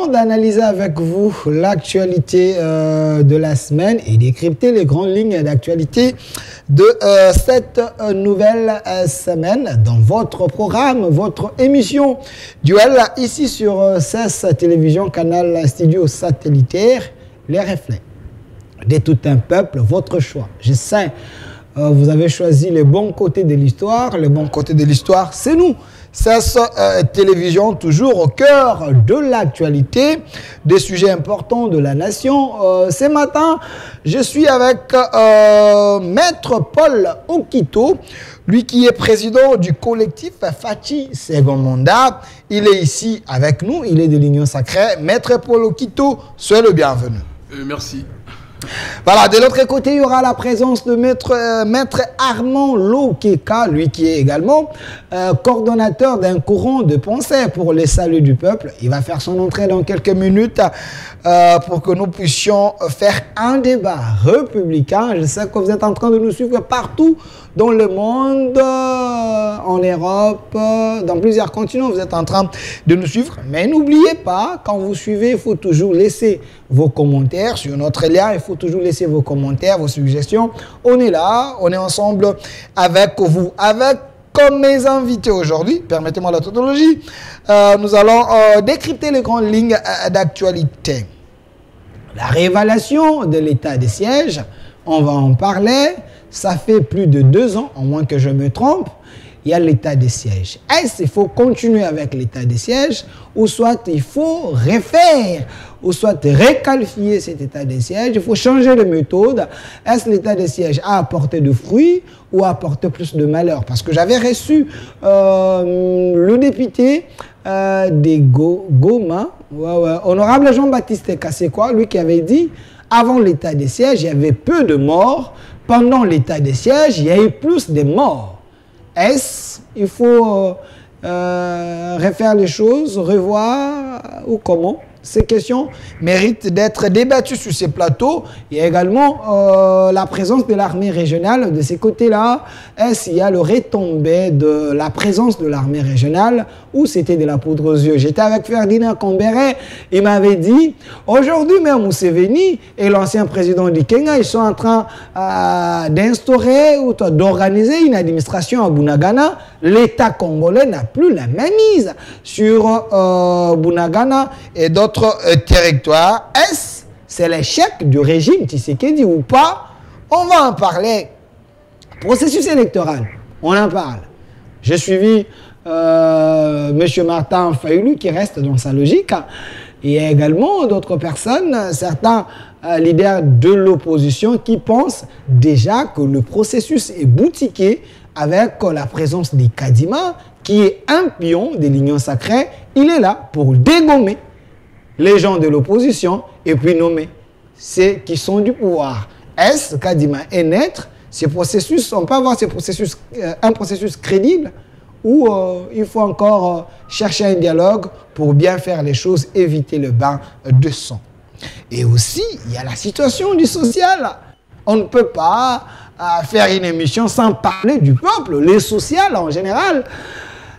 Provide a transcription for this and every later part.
temps d'analyser avec vous l'actualité de la semaine et décrypter les grandes lignes d'actualité de cette nouvelle semaine dans votre programme, votre émission Duel, ici sur CES Télévision, canal studio satellitaire, les reflets de tout un peuple, votre choix. Je sais, vous avez choisi les bons côtés de l'histoire. Le bon côté de l'histoire, c'est nous. CES Télévision, toujours au cœur de l'actualité, des sujets importants de la nation. Ce matin, je suis avec Maître Paul Okito, lui qui est président du collectif Fachi Second Mandat. Il est ici avec nous, il est de l'Union Sacrée. Maître Paul Okito, soyez le bienvenu. Merci. Voilà, de l'autre côté, il y aura la présence de Maître Armand Lokeka, lui qui est également coordonnateur d'un courant de pensée pour les saluts du peuple. Il va faire son entrée dans quelques minutes pour que nous puissions faire un débat républicain. Je sais que vous êtes en train de nous suivre partout dans le monde, en Europe, dans plusieurs continents, vous êtes en train de nous suivre. Mais n'oubliez pas, quand vous suivez, il faut toujours laisser vos commentaires sur notre lien. Il faut toujours laisser vos commentaires, vos suggestions. On est là, on est ensemble avec vous. Avec comme mes invités aujourd'hui, permettez-moi la tautologie, nous allons décrypter les grandes lignes d'actualité. La réévaluation de l'état de siège, on va en parler. Ça fait plus de 2 ans, à moins que je me trompe, il y a l'état de siège. Est-ce qu'il faut continuer avec l'état de siège ou soit il faut refaire ou soit réqualifier cet état de siège? Il faut changer de méthode. Est-ce que l'état de siège a apporté de fruits ou a apporté plus de malheur? Parce que j'avais reçu le député des Goma, honorable Jean-Baptiste Kassekwa, lui qui avait dit avant l'état de siège, il y avait peu de morts. Pendant l'état de siège, il y a eu plus de morts. Est-ce qu'il faut refaire les choses, revoir ou comment? Ces questions méritent d'être débattues sur ces plateaux. Il y a également la présence de l'armée régionale de ces côtés-là. Est-ce qu'il y a le retombé de la présence de l'armée régionale ou c'était de la poudre aux yeux? J'étais avec Ferdinand Kambere, il m'avait dit, aujourd'hui même Museveni et l'ancien président du Kenya, ils sont en train d'instaurer ou d'organiser une administration à Bunagana. L'État congolais n'a plus la mainmise sur Bunagana et d'autres territoires. Est-ce c'est l'échec du régime Tshisekedi ou pas? On va en parler. Processus électoral, on en parle. J'ai suivi M. Martin Fayulu qui reste dans sa logique. Il y a également d'autres personnes, certains leaders de l'opposition qui pensent déjà que le processus est boutiqué avec la présence des Kadima, qui est un pion de l'Union Sacrée. Il est là pour dégommer les gens de l'opposition et puis nommer ceux qui sont du pouvoir. Est-ce Kadima est naître? Ces processus, on peut avoir ces processus, un processus crédible ou il faut encore chercher un dialogue pour bien faire les choses, éviter le bain de sang. Et aussi, il y a la situation du social. On ne peut pas faire une émission sans parler du peuple, les social en général.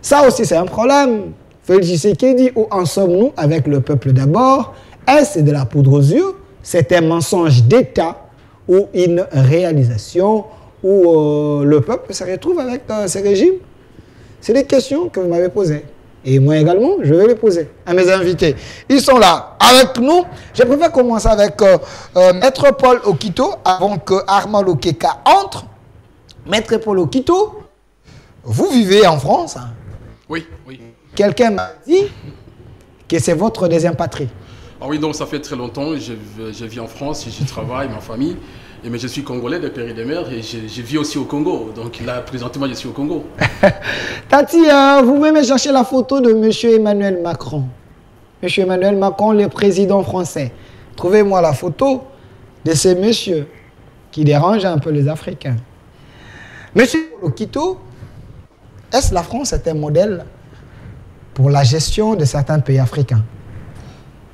Ça aussi, c'est un problème. Félix Tshisekedi, où en sommes-nous avec le peuple d'abord? Est-ce de la poudre aux yeux? C'est un mensonge d'État ou une réalisation où le peuple se retrouve avec ce régime? C'est des questions que vous m'avez posées. Et moi également, je vais les poser à mes invités. Ils sont là avec nous. Je préfère commencer avec Maître Paul Okito avant que Armand Lokeka entre. Maître Paul Okito, vous vivez en France, hein? Oui, oui. Quelqu'un m'a dit que c'est votre deuxième patrie. Ah oui, donc ça fait très longtemps. Je vis en France, je travaille, ma famille. Mais je suis congolais de père et de mère et je vis aussi au Congo. Donc là, présentement, je suis au Congo. Tati, vous m'aimez chercher la photo de M. Emmanuel Macron. M. Emmanuel Macron, le président français. Trouvez-moi la photo de ces messieurs qui dérangent un peu les Africains. Monsieur Okito, est-ce que la France est un modèle pour la gestion de certains pays africains?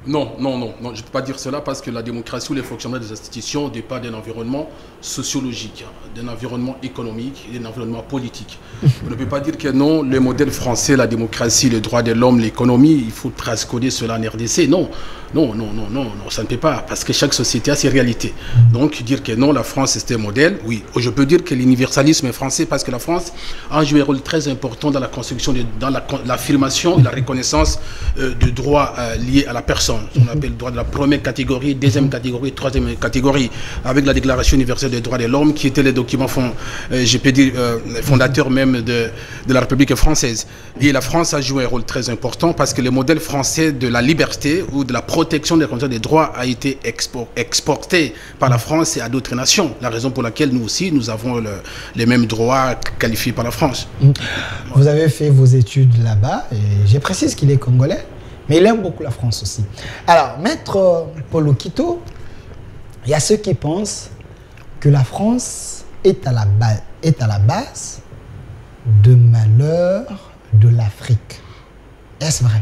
Non, non, non, non, je ne peux pas dire cela parce que la démocratie ou les fonctionnements des institutions dépendent d'un environnement sociologique, d'un environnement économique et d'un environnement politique. On ne peut pas dire que non, le modèle français, la démocratie, les droits de l'homme, l'économie, il faut transcoder cela en RDC. Non, non, non, non, non, non, ça ne peut pas parce que chaque société a ses réalités. Donc dire que non, la France c'est un modèle, oui. Je peux dire que l'universalisme est français parce que la France a joué un rôle très important dans la construction, dans l'affirmation et la reconnaissance de droits liés à la personne. On appelle le droit de la première catégorie, deuxième catégorie, troisième catégorie, avec la Déclaration universelle des droits de l'homme, qui était le document fondateur même de la République française. Et la France a joué un rôle très important parce que le modèle français de la liberté ou de la protection des droits a été exporté par la France et à d'autres nations. La raison pour laquelle nous aussi, nous avons les mêmes droits qualifiés par la France. Vous avez fait vos études là-bas, et je précise qu'il est congolais. Mais il aime beaucoup la France aussi. Alors, Maître Paul Okito, il y a ceux qui pensent que la France est à la base de malheur de l'Afrique. Est-ce vrai?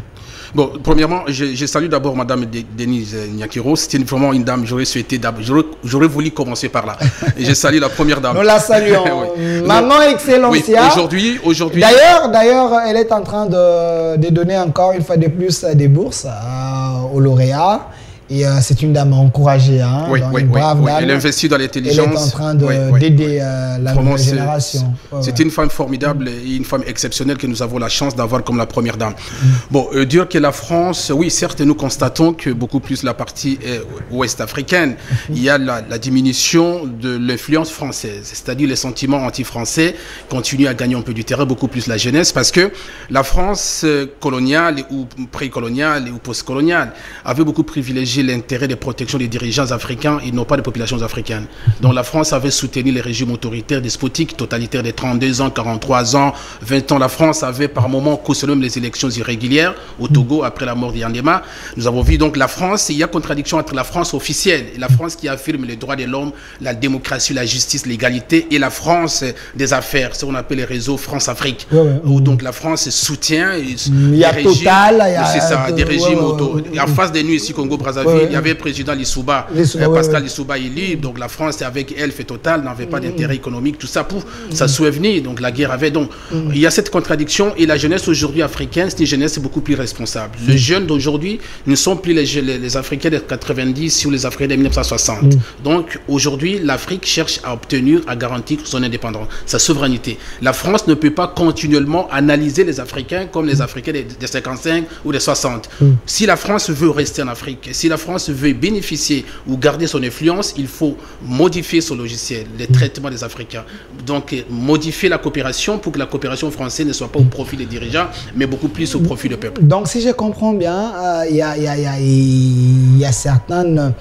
Bon, premièrement, je salue d'abord Madame Denise Nyakiro. C'était vraiment une dame, j'aurais voulu commencer par là. Et je salue la première dame. Nous la saluons. Oui. Maman Excellencia. Oui, aujourd'hui. D'ailleurs, elle est en train de donner encore une fois de plus des bourses aux lauréats. Et c'est une dame encouragée, hein, une brave dame. Elle investit dans l'intelligence. Elle est en train d'aider la nouvelle génération. C'est une femme formidable et une femme exceptionnelle que nous avons la chance d'avoir comme la première dame. Bon, dire que la France, oui, certes, nous constatons que beaucoup plus la partie ouest africaine, il y a la diminution de l'influence française, c'est-à-dire les sentiments anti-français continuent à gagner un peu du terrain, beaucoup plus la jeunesse, parce que la France coloniale ou précoloniale ou postcoloniale avait beaucoup privilégié l'intérêt de protection des dirigeants africains et non pas des populations africaines. Donc la France avait soutenu les régimes autoritaires, despotiques, totalitaires de 32 ans, 43 ans, 20 ans. La France avait par moments cautionné les élections irrégulières au Togo après la mort d'Yandema. Nous avons vu donc la France, il y a contradiction entre la France officielle et la France qui affirme les droits de l'homme, la démocratie, la justice, l'égalité, et la France des affaires, ce qu'on appelle les réseaux France-Afrique, où donc la France soutient il y a Total, c'est ça, des régimes en face de nous ici, Congo-Brazzaville, il y avait le président Lissouba, Pascal Lissouba, il est libre, donc la France avec elle fait Total, n'avait pas d'intérêt économique, tout ça pour ça souvenir, donc la guerre avait donc. Il y a cette contradiction et la jeunesse aujourd'hui africaine, c'est une jeunesse beaucoup plus responsable. Les jeunes d'aujourd'hui ne sont plus les Africains des 90 ou les Africains de 1960. Donc aujourd'hui, l'Afrique cherche à obtenir, à garantir son indépendance, sa souveraineté. La France ne peut pas continuellement analyser les Africains comme les Africains des 55 ou des 60. Si la France veut rester en Afrique, si la France veut bénéficier ou garder son influence, il faut modifier son logiciel, les traitements des Africains. Donc, modifier la coopération pour que la coopération française ne soit pas au profit des dirigeants, mais beaucoup plus au profit du peuple. Donc, si je comprends bien, il y a certaines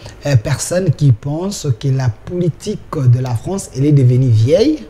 personnes qui pensent que la politique de la France, elle est devenue vieille.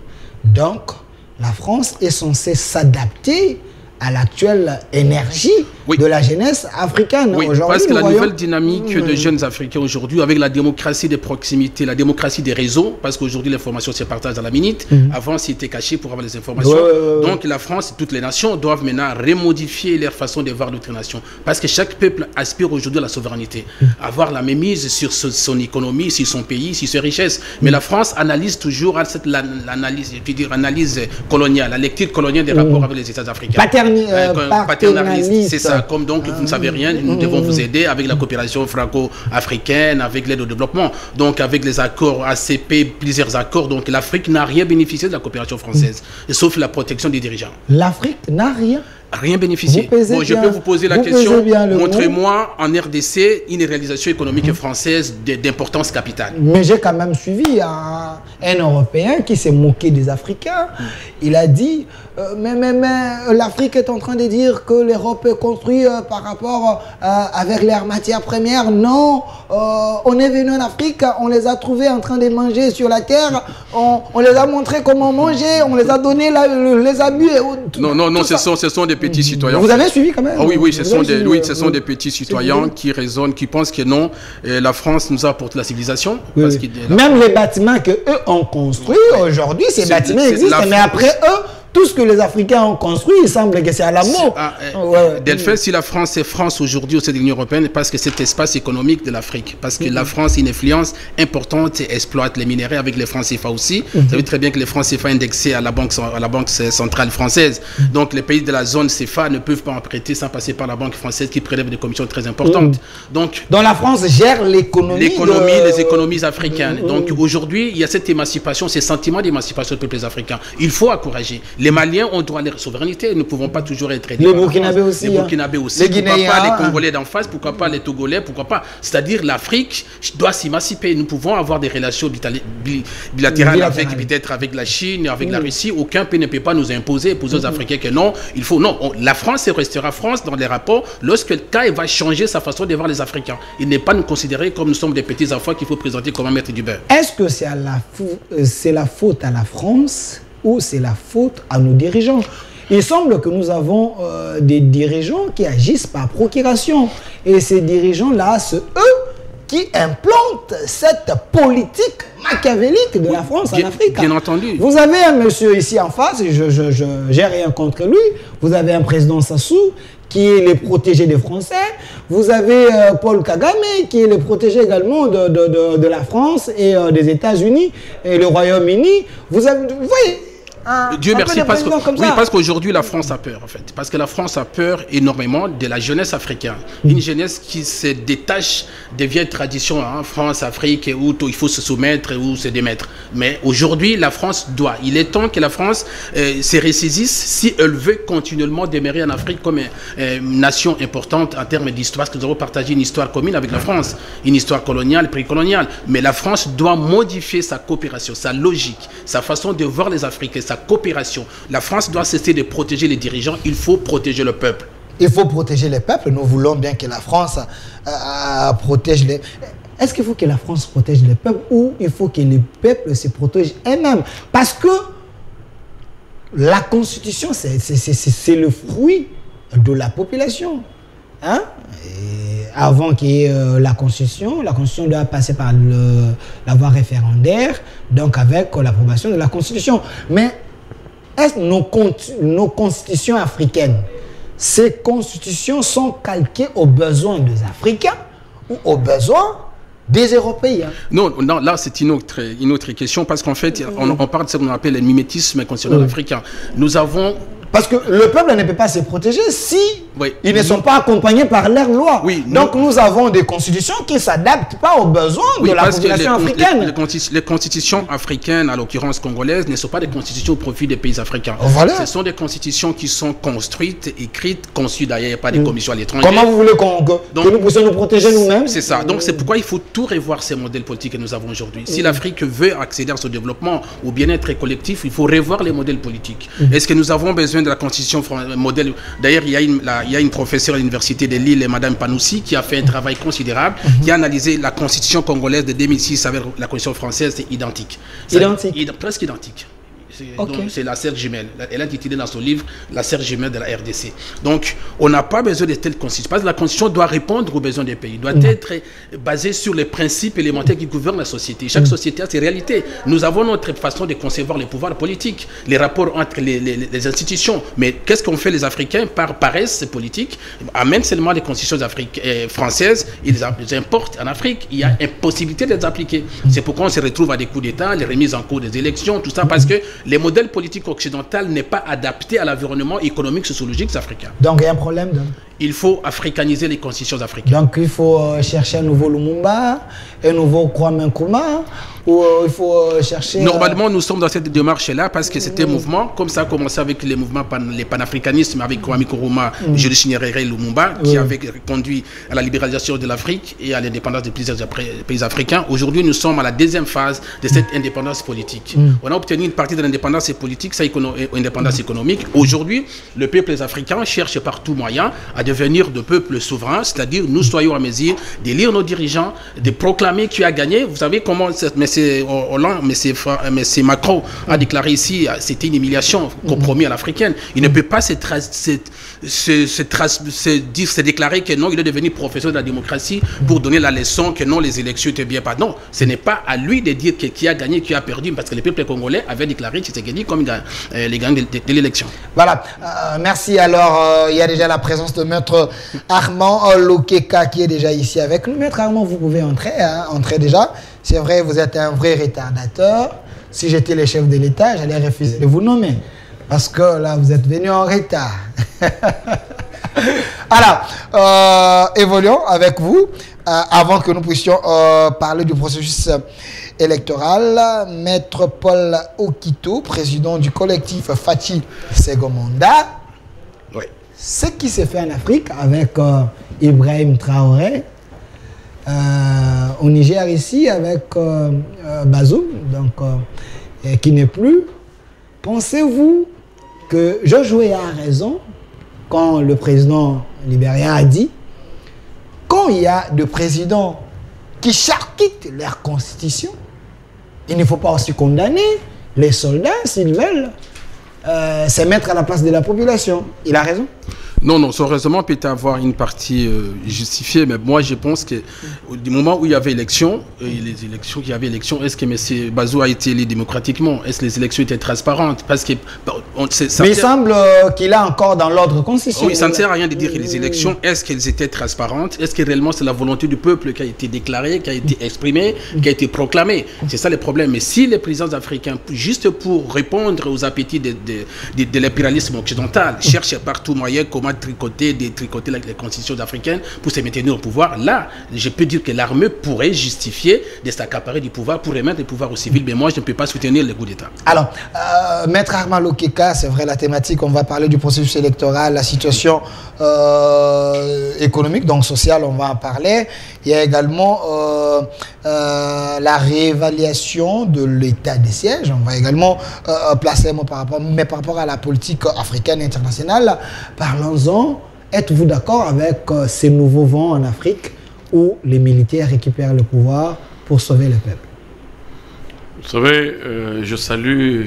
Donc, la France est censée s'adapter à l'actuelle énergie de la jeunesse africaine. Oui, parce que la nouvelle dynamique de jeunes Africains aujourd'hui, avec la démocratie de proximité, la démocratie des réseaux, parce qu'aujourd'hui l'information se partage à la minute, avant c'était caché pour avoir les informations. Donc la France et toutes les nations doivent maintenant remodifier leur façon de voir d'autres nations, parce que chaque peuple aspire aujourd'hui à la souveraineté, avoir la mainmise sur son économie, sur son pays, sur ses richesses. Mais la France analyse toujours l'analyse coloniale, la lecture coloniale des rapports avec les États africains. Paternaliste, c'est ça. Comme donc vous ne savez rien, nous devons vous aider avec la coopération franco-africaine, avec l'aide au développement, donc avec les accords ACP, plusieurs accords. Donc l'Afrique n'a rien bénéficié de la coopération française, sauf la protection des dirigeants. L'Afrique n'a rien bénéficié. Bon, je peux vous poser la question. Montrez-moi en RDC une réalisation économique française d'importance capitale. Mais j'ai quand même suivi un Européen qui s'est moqué des Africains. Il a dit mais l'Afrique est en train de dire que l'Europe est construite par rapport avec leurs matières premières. Non, on est venu en Afrique, on les a trouvés en train de manger sur la terre, on les a montré comment manger, on les a donné les abus. Non, ce sont des petits citoyens. Vous avez suivi quand même? Oui, ce sont des petits citoyens qui raisonnent, qui pensent que non, la France nous a apporté la civilisation. Même les bâtiments qu'eux ont construits aujourd'hui, ces bâtiments existent, mais après eux, tout ce que les Africains ont construit, il semble que c'est à l'amour. Delphin, si la France est France aujourd'hui au sein de l'Union européenne, parce que cet espace économique de l'Afrique, parce que la France a une influence importante et exploite les minéraux avec les francs CFA aussi. Vous savez très bien que les francs CFA indexés à la banque centrale française. Donc les pays de la zone CFA ne peuvent pas en prêter sans passer par la banque française qui prélève des commissions très importantes. Donc la France gère l'économie. Les économies africaines. Donc aujourd'hui, il y a cette émancipation, ce sentiment d'émancipation des peuples africains. Il faut encourager. Les Maliens ont droit à leur souveraineté. Nous ne pouvons pas toujours être aidés. Les Burkinabés aussi. Les Burkinabés aussi. Pourquoi pas les Congolais d'en face? Pourquoi pas les Togolais? Pourquoi pas? C'est-à-dire l'Afrique doit s'émanciper. Nous pouvons avoir des relations bilatérales peut-être avec la Chine, avec la Russie. Aucun pays ne peut pas nous imposer aux Africains que non, il faut. Non, la France restera France dans les rapports lorsque le cas va changer sa façon de voir les Africains. Il n'est pas nous considérer comme nous sommes des petits enfants qu'il faut présenter comme un maître du beurre. Est-ce que c'est la faute à la France ou c'est la faute à nos dirigeants? Il semble que nous avons des dirigeants qui agissent par procuration. Et ces dirigeants-là, c'est eux qui implantent cette politique machiavélique de la France en Afrique. Bien entendu. Vous avez un monsieur ici en face, et je n'ai rien contre lui. Vous avez un président Sassou qui est le protégé des Français. Vous avez Paul Kagame qui est le protégé également de la France et des États-Unis et le Royaume-Uni. Vous voyez, Dieu merci, parce qu'aujourd'hui la France a peur en fait. Parce que la France a peur énormément de la jeunesse africaine. Une jeunesse qui se détache des vieilles traditions, France, Afrique, où il faut se soumettre ou se démettre. Mais aujourd'hui la France doit. Il est temps que la France se ressaisisse si elle veut continuellement demeurer en Afrique comme une nation importante en termes d'histoire. Parce que nous avons partagé une histoire commune avec la France. Une histoire coloniale, précoloniale. Mais la France doit modifier sa coopération, sa logique, sa façon de voir les Africains, sa coopération. La France doit cesser de protéger les dirigeants, il faut protéger le peuple. Il faut protéger les peuples, nous voulons bien que la France protège les... Est-ce qu'il faut que la France protège les peuples ou il faut que les peuples se protègent eux-mêmes? Parce que la Constitution, c'est le fruit de la population. Et avant qu'il y ait la Constitution doit passer par la voie référendaire, donc avec l'approbation de la Constitution. Mais est-ce que nos constitutions africaines, ces constitutions sont calquées aux besoins des Africains ou aux besoins des Européens? Non, là c'est une autre question parce qu'en fait, on parle de ce qu'on appelle le mimétisme constitutionnel africain. Nous avons... Parce que le peuple ne peut pas se protéger si ils ne sont pas accompagnés par leurs lois. Donc nous avont des constitutions qui ne s'adaptent pas aux besoins de la population africaine. Les constitutions africaines, à l'occurrence congolaises, ne sont pas des constitutions au profit des pays africains. Ce sont des constitutions qui sont construites, écrites, conçues d'ailleurs par des commissions à l'étranger. Comment vous voulez que nous puissions nous protéger nous-mêmes? C'est ça. Donc c'est pourquoi il faut tout revoir ces modèles politiques que nous avons aujourd'hui. Si l'Afrique veut accéder à ce développement, au bien-être collectif, il faut revoir les modèles politiques. Est-ce que nous avons besoin de la constitution modèle? D'ailleurs, il y a une professeure à l'université de Lille, Madame Panoussi, qui a fait un travail considérable, qui a analysé la constitution congolaise de 2006 avec la constitution française, c'est identique. Presque identique. C'est la sœur jumelle. Elle a intitulé dans son livre la sœur jumelle de la RDC. Donc, on n'a pas besoin de telle constitution. Parce que la constitution doit répondre aux besoins des pays, doit être basée sur les principes élémentaires qui gouvernent la société. Chaque société a ses réalités. Nous avons notre façon de concevoir les pouvoirs politiques, les rapports entre les institutions. Mais qu'est-ce qu'ont fait les Africains par paresse politique? Amènent seulement les constitutions françaises, ils les importent en Afrique. Il y a impossibilité de les appliquer. C'est pourquoi on se retrouve à des coups d'État, les remises en cours des élections, tout ça, parce que les modèles politiques occidentaux n'est pas adapté à l'environnement économique, sociologique africain. Donc il y a un problème. Il faut africaniser les constitutions africaines. Donc il faut chercher un nouveau Lumumba, un nouveau Kwame Nkrumah, ou il faut chercher... Normalement, nous sommes dans cette démarche-là parce que c'était un mouvement, comme ça a commencé avec les mouvements, les panafricanismes, avec Kwame Nkrumah, Julius Nyerere Lumumba, qui avait conduit à la libéralisation de l'Afrique et à l'indépendance de plusieurs pays africains. Aujourd'hui, nous sommes à la deuxième phase de cette indépendance politique. On a obtenu une partie de l'indépendance politique, ça indépendance économique. Aujourd'hui, le peuple africain cherche par tout moyen à devenir de peuple souverain, c'est-à-dire nous soyons à mesure d'élire nos dirigeants, de proclamer qui a gagné. Vous savez comment M. Hollande, M. Macron a déclaré ici, c'était une humiliation, compromis à l'africaine. Il ne peut pas se déclarer que non, il est devenu professeur de la démocratie pour donner la leçon que non, les élections étaient bien pas. Non, ce n'est pas à lui de dire qui a gagné, qui a perdu, parce que le peuple congolais avait déclaré Tshisekedi comme les gagnants de l'élection. Voilà, merci. Alors, il y a déjà la présence de Maître Armand Lokeka qui est déjà ici avec nous. Maître Armand, vous pouvez entrer, hein, entrer déjà. C'est vrai, vous êtes un vrai retardateur. Si j'étais le chef de l'État, j'allais refuser de vous nommer. Parce que là, vous êtes venu en retard. Alors, évoluons avec vous. Avant que nous puissions parler du processus électoral, Maître Paul Okito, président du collectif Fachi Segomonda. Oui. Ce qui s'est fait en Afrique avec Ibrahim Traoré, au Niger ici avec Bazoum, donc, qui n'est plus. Pensez-vous que George Weah a raison quand le président libérien a dit quand il y a des présidents qui charcutent leur constitution, il ne faut pas aussi condamner les soldats s'ils veulent se mettre à la place de la population. Il a raison. Non, non, son raisonnement peut avoir une partie justifiée, mais moi je pense que du moment où il y avait élection, est-ce que M. Bazou a été élu démocratiquement? Est-ce que les élections étaient transparentes? Parce que mais il semble qu'il a encore dans l'ordre constitutionnel. Oui, ça ne sert à rien de dire que les élections, est-ce qu'elles étaient transparentes? Est-ce que réellement c'est la volonté du peuple qui a été déclarée, qui a été exprimée, qui a été proclamée? C'est ça le problème. Mais si les présidents africains, juste pour répondre aux appétits de l'impérialisme occidental, cherchent partout moyen comment détricoter les constitutions africaines pour se maintenir au pouvoir, là, je peux dire que l'armée pourrait justifier de s'accaparer du pouvoir pour remettre le pouvoir aux civils, mais moi, je ne peux pas soutenir le coup d'État. Alors, Maître Armand Lokeka, c'est vrai, la thématique, on va parler du processus électoral, la situation économique, donc sociale, on va en parler. Il y a également la réévaluation de l'état des sièges. On va également placer un mot par rapport à la politique africaine et internationale. Parlons-en. Êtes-vous d'accord avec ces nouveaux vents en Afrique où les militaires récupèrent le pouvoir pour sauver le peuple? Vous savez, je salue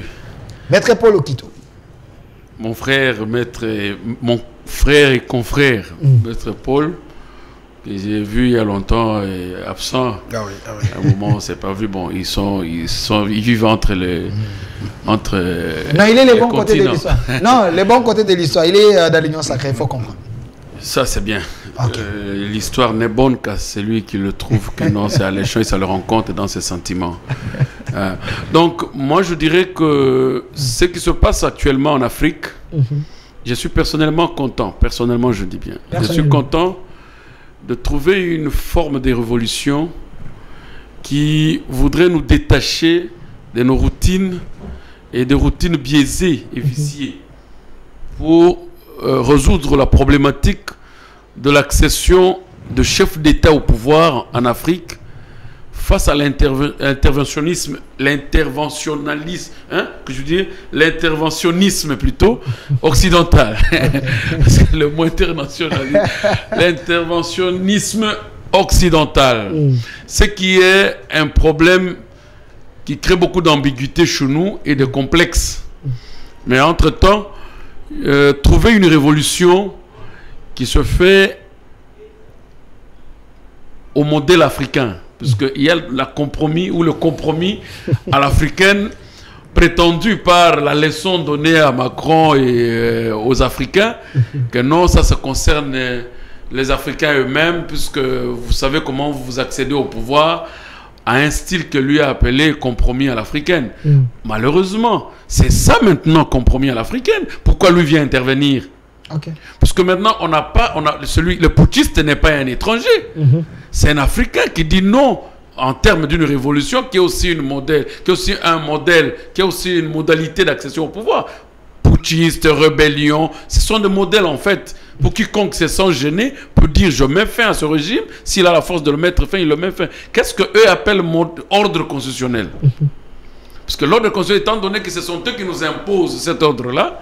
Maître Paul Okito. mon frère et confrère, Maître Paul, que j'ai vu il y a longtemps absent. Ah oui. À un moment, on ne s'est pas vu. Bon, ils vivent entre les. Non, il est les bons côtés de l'histoire. Non, les bons côtés de l'histoire. Il est dans l'Union sacrée, il faut comprendre. Ça, c'est bien. Okay. L'histoire n'est bonne qu'à celui qui le trouve que non, c'est alléchant et ça le rencontre dans ses sentiments. Donc, moi, je dirais que ce qui se passe actuellement en Afrique, je suis personnellement content. Personnellement, je dis bien. Je suis content de trouver une forme de révolution qui voudrait nous détacher de nos routines et des routines biaisées et viciées pour résoudre la problématique de l'accession de chefs d'État au pouvoir en Afrique face à l'interventionnisme, l'interventionnisme plutôt occidental. Parce que le mot internationalisme, l'interventionnisme occidental, ce qui est un problème qui crée beaucoup d'ambiguïté chez nous et de complexes. Mais entre-temps, trouver une révolution qui se fait au modèle africain, puisqu'il y a le compromis à l'africaine prétendu par la leçon donnée à Macron et aux Africains, que non, ça concerne les Africains eux-mêmes, puisque vous savez comment vous accédez au pouvoir à un style que lui a appelé compromis à l'africaine. Malheureusement, c'est ça maintenant, compromis à l'africaine. Pourquoi lui vient intervenir? Parce que maintenant, le putschiste n'est pas un étranger. C'est un Africain qui dit non en termes d'une révolution qui est aussi un modèle, qui est aussi une modalité d'accession au pouvoir. Putschiste, rébellion, ce sont des modèles en fait. Pour quiconque se sent gêné peut dire je mets fin à ce régime. S'il a la force de le mettre fin, il le met fin. Qu'est-ce qu'eux appellent ordre constitutionnel? Parce que l'ordre constitutionnel, étant donné que ce sont eux qui nous imposent cet ordre-là,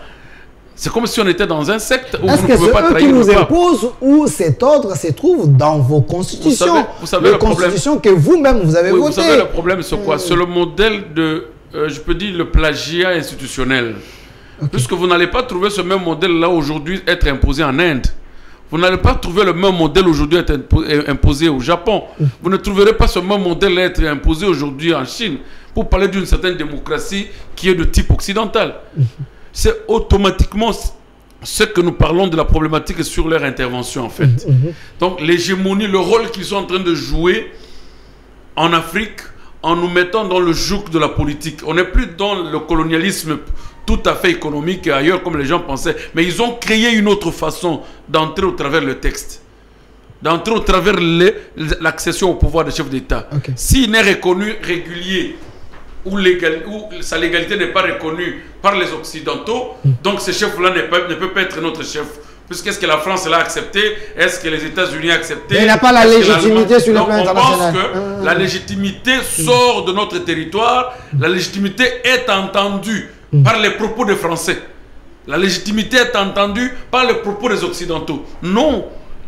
C'est comme si on était dans un secte où est-ce vous que ne pouvez c'est pas eux qui trahir vous le pape. imposent ou cet ordre se trouve dans vos constitutions? Vous savez les le problème. constitutions que vous-même vous avez Oui, votées. vous savez le problème c'est quoi? C'est le modèle de, je peux dire, le plagiat institutionnel. Puisque vous n'allez pas trouver ce même modèle-là aujourd'hui être imposé en Inde. Vous n'allez pas trouver le même modèle aujourd'hui être imposé au Japon. Vous ne trouverez pas ce même modèle être imposé aujourd'hui en Chine. Pour parler d'une certaine démocratie qui est de type occidental. C'est automatiquement ce que nous parlons de la problématique sur leur intervention en fait. Donc l'hégémonie, le rôle qu'ils sont en train de jouer en Afrique en nous mettant dans le joug de la politique. On n'est plus dans le colonialisme tout à fait économique et ailleurs comme les gens pensaient. Mais ils ont créé une autre façon d'entrer au travers le texte. D'entrer au travers l'accession au pouvoir des chefs d'État. S'il n'est reconnu régulier où sa légalité n'est pas reconnue par les Occidentaux, donc ce chef-là ne peut pas être notre chef. Puisqu'est-ce que la France l'a accepté? Est-ce que les États-Unis ont accepté? Il n'a pas la légitimité sur le plan international. On pense que la légitimité sort de notre territoire, la légitimité est entendue par les propos des Français. La légitimité est entendue par les propos des Occidentaux. Non.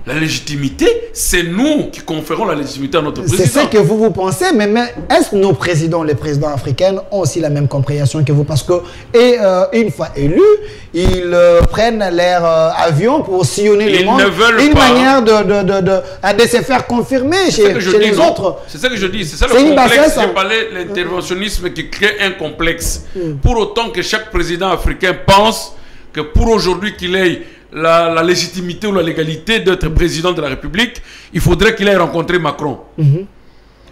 La légitimité, c'est nous qui conférons la légitimité à notre président. C'est ce que vous pensez, mais est-ce que nos présidents, les présidents africains, ont aussi la même compréhension que vous? Parce que, une fois élus, ils prennent leur avion pour sillonner le monde. Une manière de se faire confirmer chez les autres. C'est ça que je dis. C'est ça le complexe. J'ai parlé de l'interventionnisme qui crée un complexe. Pour autant que chaque président africain pense que pour aujourd'hui qu'il ait la légitimité ou la légalité d'être président de la République, il faudrait qu'il ait rencontré Macron.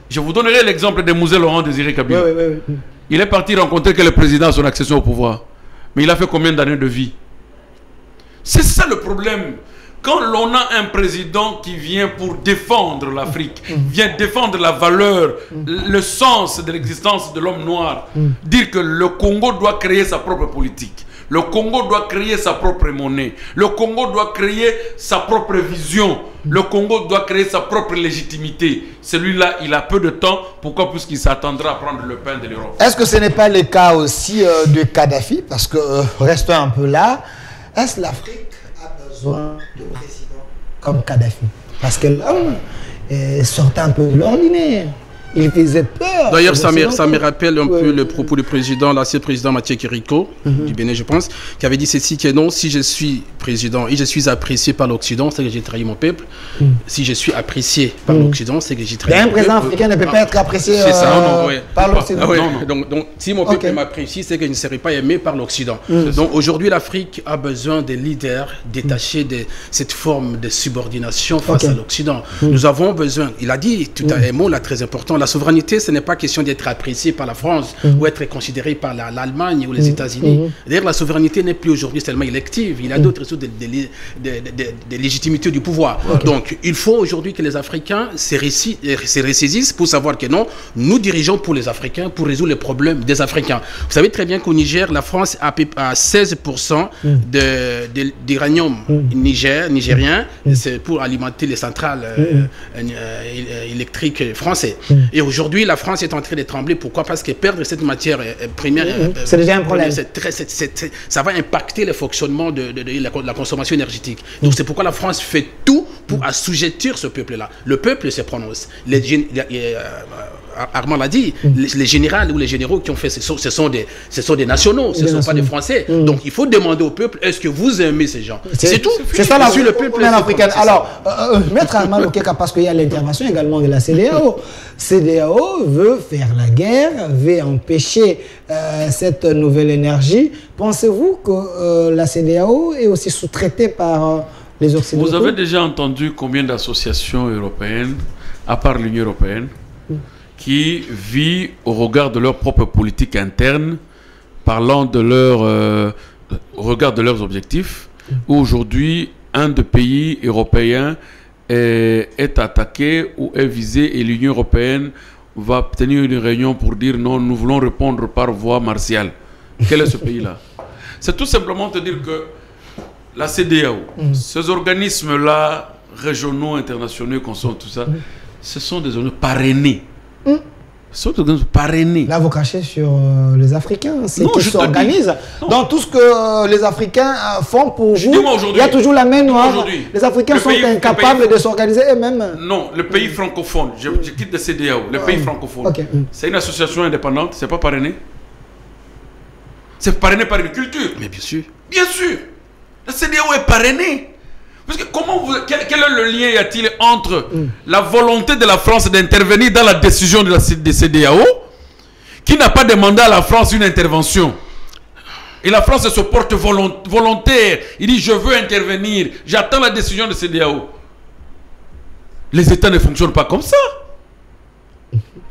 Je vous donnerai l'exemple de Mosé Laurent Désiré Kabila. Il est parti rencontrer que le président à son accession au pouvoir. Mais il a fait combien d'années de vie? C'est ça le problème. Quand l'on a un président qui vient pour défendre l'Afrique, vient défendre la valeur, le sens de l'existence de l'homme noir, dire que le Congo doit créer sa propre politique. Le Congo doit créer sa propre monnaie. Le Congo doit créer sa propre vision. Le Congo doit créer sa propre légitimité. Celui-là, il a peu de temps. Pourquoi? Puisqu'il s'attendra à prendre le pain de l'Europe. Est-ce que ce n'est pas le cas aussi de Kadhafi? Parce que, restons un peu là. Est-ce que l'Afrique a besoin de présidents comme Kadhafi? Parce que l'homme sortait un peu de l'ordinaire. Il faisait peur. D'ailleurs, ça me rappelle un peu le propos du président, l'ancien président Mathieu Kiriko, du Bénin, je pense, qui avait dit ceci, que non, si je suis président et je suis apprécié par l'Occident, c'est que j'ai trahi mon peuple. Si je suis apprécié par l'Occident, c'est que j'ai trahi mon peuple. Un président africain ne peut pas être apprécié par l'Occident. Donc, si mon peuple m'apprécie, c'est que je ne serai pas aimé par l'Occident. Donc, aujourd'hui, l'Afrique a besoin de leaders détachés de cette forme de subordination face à l'Occident. Nous avons besoin, il a dit tout à un mot là très important, la souveraineté, ce n'est pas question d'être apprécié par la France ou être considéré par l'Allemagne ou les États-Unis. D'ailleurs, la souveraineté n'est plus aujourd'hui seulement élective. Il y a d'autres sources de légitimité du pouvoir. Donc, il faut aujourd'hui que les Africains se ressaisissent pour savoir que non, nous dirigeons pour les Africains, pour résoudre les problèmes des Africains. Vous savez très bien qu'au Niger, la France a 16% d'uranium nigérien. C'est pour alimenter les centrales électriques françaises. Et aujourd'hui, la France est en train de trembler. Pourquoi? Parce que perdre cette matière première, c'est déjà un problème. Ça va impacter le fonctionnement de la consommation énergétique. Donc c'est pourquoi la France fait tout pour assujettir ce peuple-là. Le peuple se prononce. Armand l'a dit, les généraux ou les généraux qui ont fait, ce sont des nationaux, ce ne sont pas des Français. Donc il faut demander au peuple, est-ce que vous aimez ces gens? C'est tout. C'est ça le peuple africain. Alors, Maître Armand Okeka, parce qu'il y a l'intervention également de la CEDEAO. CEDEAO veut faire la guerre, veut empêcher cette nouvelle énergie. Pensez-vous que la CEDEAO est aussi sous-traitée par les Occidentaux? Vous avez déjà entendu combien d'associations européennes, à part l'Union européenne, qui vit au regard de leur propre politique interne, parlant de au regard de leurs objectifs, où aujourd'hui un des pays européens est attaqué ou est visé et l'Union européenne va tenir une réunion pour dire non, nous voulons répondre par voie martiale. Quel est ce pays-là? C'est tout simplement te dire que la CEDEAO, ces organismes-là, régionaux, internationaux, tout ça, ce sont des organismes parrainés sont parrainés. Là, vous crachez sur les Africains, c'est Non, qui je te s'organisent. dis. Dans tout ce que les Africains font pour vous, Dis-moi aujourd'hui. il y a toujours la main noire. Aujourd'hui. Les Africains Le sont pays- incapables le pays- de s'organiser eux-mêmes. Non, le pays francophone, je quitte le CEDEAO, le pays francophone. Ok. C'est une association indépendante, c'est pas parrainé. C'est parrainé par une culture. Mais bien sûr. Bien sûr. Le CEDEAO est parrainé. Parce que quel est le lien y a-t-il entre la volonté de la France d'intervenir dans la décision de la CEDEAO, qui n'a pas demandé à la France une intervention? Et la France se porte volontaire. Il dit, je veux intervenir. J'attends la décision de CEDEAO. Les États ne fonctionnent pas comme ça.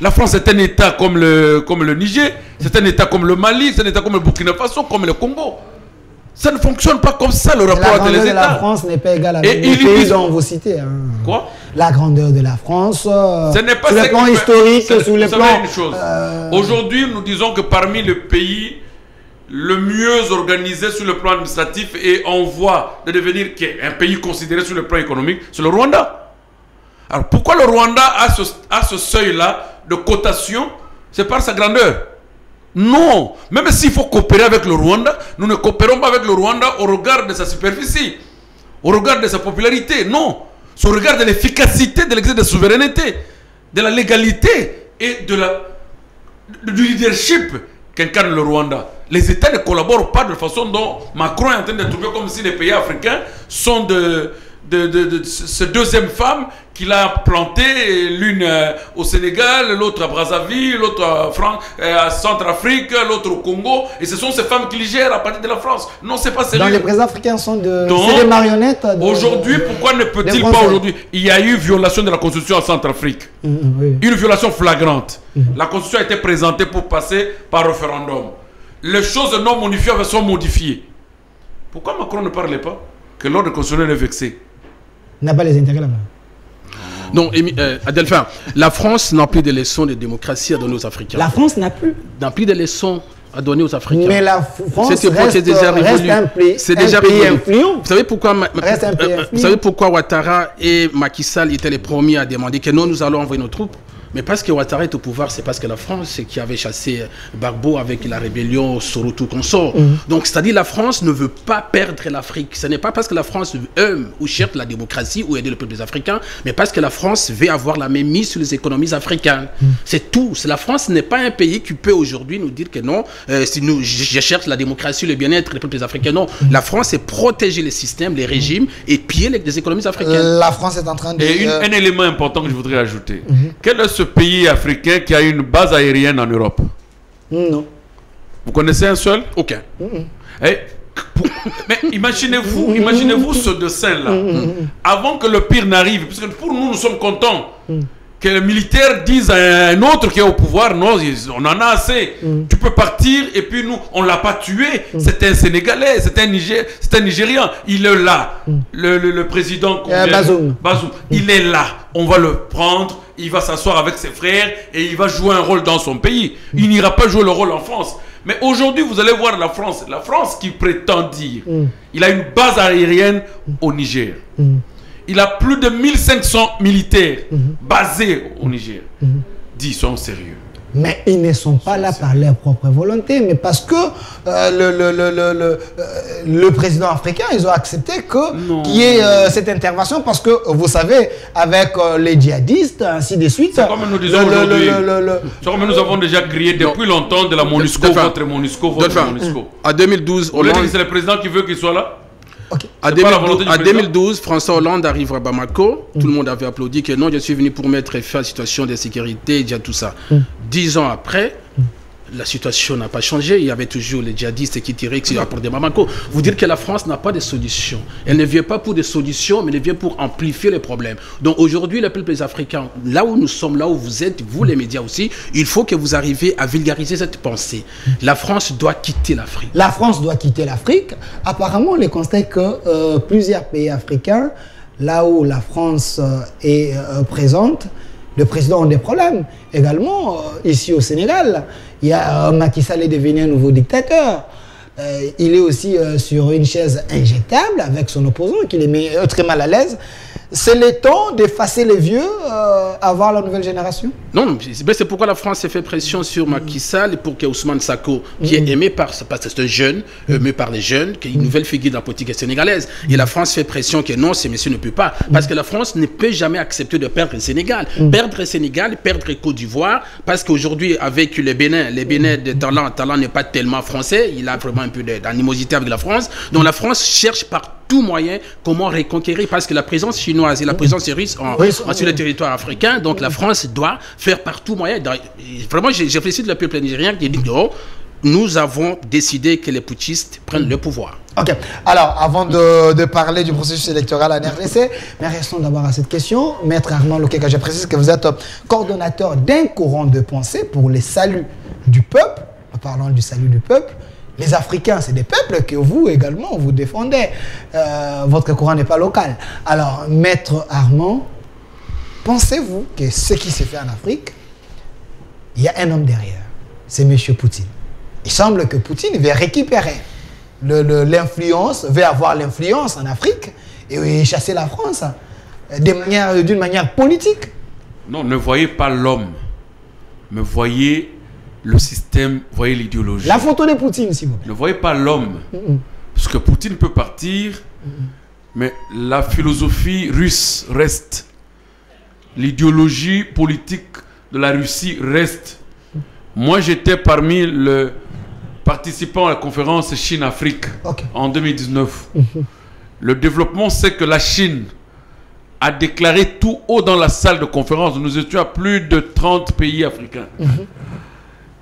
La France est un État comme le Niger, c'est un État comme le Mali, c'est un État comme le Burkina Faso, comme le Congo. Ça ne fonctionne pas comme ça, le rapport entre les La grandeur de la États. France n'est pas égale à Et les ils pays disent- dont vous citez. Hein. Quoi? La grandeur de la France, Ce n'est pas sur ça le plan qui fait- historique, Vous sur le savez plan... une chose. Aujourd'hui, nous disons que parmi les pays le mieux organisé sur le plan administratif et en voie de devenir un pays considéré sur le plan économique, c'est le Rwanda. Alors pourquoi le Rwanda a ce seuil-là de cotation? C'est par sa grandeur. Non, même s'il faut coopérer avec le Rwanda, nous ne coopérons pas avec le Rwanda au regard de sa superficie, au regard de sa popularité, non. C'est au regard de l'efficacité de l'exercice de souveraineté, de la légalité et du leadership qu'incarne le Rwanda. Les États ne collaborent pas de façon dont Macron est en train de trouver comme si les pays africains sont de ces deuxième femmes qu'il a plantées, l'une au Sénégal, l'autre à Brazzaville, l'autre à Centrafrique, l'autre au Congo. Et ce sont ces femmes qui les gèrent à partir de la France. Non, c'est pas sérieux. Dans les présidents africains sont Donc, c'est des marionnettes. Aujourd'hui, pourquoi ne peut-il pas aujourd'hui? Il y a eu violation de la Constitution en Centrafrique. Oui. Une violation flagrante. La Constitution a été présentée pour passer par référendum. Les choses non modifiées sont modifiées. Pourquoi Macron ne parlait pas? Que l'ordre constitutionnel est vexé. N'a pas les intérêts là-bas. Non, Adelphin, la France n'a plus de leçons de démocratie à donner aux Africains. La France n'a plus. N'a plus de leçons à donner aux Africains. Mais la France Cette époque est déjà révolue. C'est déjà un pays révolu. influent. Vous savez pourquoi Reste un pays influent. vous savez pourquoi Ouattara et Macky Sall étaient les premiers à demander que non, nous allons envoyer nos troupes? Mais parce que Ouattara est au pouvoir, c'est parce que la France qui avait chassé Gbagbo avec la rébellion Sorotou consort. Donc, c'est-à-dire la France ne veut pas perdre l'Afrique. Ce n'est pas parce que la France aime ou cherche la démocratie ou aider le peuple des Africains, mais parce que la France veut avoir la même mise sur les économies africaines. C'est tout. La France n'est pas un pays qui peut aujourd'hui nous dire que non, si je cherche la démocratie, le bien-être des peuples africains. Non, la France c'est protéger les systèmes, les régimes et piller les économies africaines. La France est en train de... Et un élément important que je voudrais ajouter. Quel est ce pays africain qui a une base aérienne en Europe? Non. Vous connaissez un seul? Aucun. Mais imaginez-vous ce dessin-là. Avant que le pire n'arrive, parce que pour nous, nous sommes contents que les militaires disent à un autre qui est au pouvoir, non, on en a assez. Tu peux partir, et puis nous, on ne l'a pas tué. C'est un Sénégalais, c'est un Nigérian. Il est là. Le président Bazoum. Il est là. On va le prendre, il va s'asseoir avec ses frères et il va jouer un rôle dans son pays. Il n'ira pas jouer le rôle en France. Mais aujourd'hui, vous allez voir la France qui prétend dire, il a une base aérienne au Niger. Il a plus de 1500 militaires basés au Niger. Dis, soyons sérieux. Mais ils ne sont pas là par leur propre volonté, mais parce que le président africain, ils ont accepté qu'il y ait cette intervention, parce que, vous savez, avec les djihadistes, ainsi de suite... C'est comme nous disons aujourd'hui. C'est comme nous avons déjà crié depuis longtemps de la MONUSCO, votre MONUSCO, votre MONUSCO. À 2012, Vous voulez dire que c'est le président qui veut qu'il soit là? Okay. À 2012, François Hollande arrive à Bamako. Tout le monde avait applaudi que non, je suis venu pour mettre fin à la situation de sécurité, il y a tout ça. 10 ans après, la situation n'a pas changé. Il y avait toujours les djihadistes qui tiraient sur le rapport de Bamako. Vous dire que la France n'a pas de solution. Elle ne vient pas pour des solutions, mais elle vient pour amplifier les problèmes. Donc aujourd'hui, les peuples africains, là où nous sommes, là où vous êtes, vous les médias aussi, il faut que vous arriviez à vulgariser cette pensée. La France doit quitter l'Afrique. La France doit quitter l'Afrique. Apparemment, on constate que plusieurs pays africains, là où la France est présente, le président a des problèmes. Également, ici au Sénégal, il y a Macky Sall est devenu un nouveau dictateur. Il est aussi sur une chaise injectable avec son opposant, qui les met très mal à l'aise. c'est le temps d'effacer les vieux, avoir la nouvelle génération? Non, c'est pourquoi la France a fait pression sur Macky Sall pour que Ousmane Sako, qui est aimé parce que c'est un jeune, aimé par les jeunes, qui est une nouvelle figure de la politique sénégalaise. Et la France fait pression que non, ces messieurs ne peuvent pas. Parce que la France ne peut jamais accepter de perdre le Sénégal. Perdre le Sénégal, perdre Côte d'Ivoire, parce qu'aujourd'hui, avec les Bénin de Talent n'est pas tellement français, il a vraiment un peu d'animosité avec la France. Donc la France cherche par tout moyen comment reconquérir, parce que la présence chinoise et la présence russe sur le territoire africain, donc la France doit faire par tout moyen. Vraiment, j'ai félicité le peuple nigérien qui dit que nous avons décidé que les putschistes prennent le pouvoir. Ok. Alors, avant de parler du processus électoral en RDC, mais restons d'abord à cette question. Maître Armand Lokeka, je précise que vous êtes coordonnateur d'un courant de pensée pour le salut du peuple. En parlant du salut du peuple, les Africains, c'est des peuples que vous également, vous défendez. Votre courant n'est pas local. Alors, Maître Armand, pensez-vous que ce qui s'est fait en Afrique, il y a un homme derrière, c'est M. Poutine. Il semble que Poutine veut récupérer l'influence, veut avoir l'influence en Afrique et chasser la France d'une manière politique. Non, ne voyez pas l'homme, mais voyez le système, voyez l'idéologie. La photo de Poutine, s'il vous plaît. Ne voyez pas l'homme, parce que Poutine peut partir, mais la philosophie russe reste. L'idéologie politique de la Russie reste. Moi, j'étais parmi les participants à la conférence Chine-Afrique en 2019. Le développement, c'est que la Chine a déclaré tout haut dans la salle de conférence, nous étions à plus de 30 pays africains,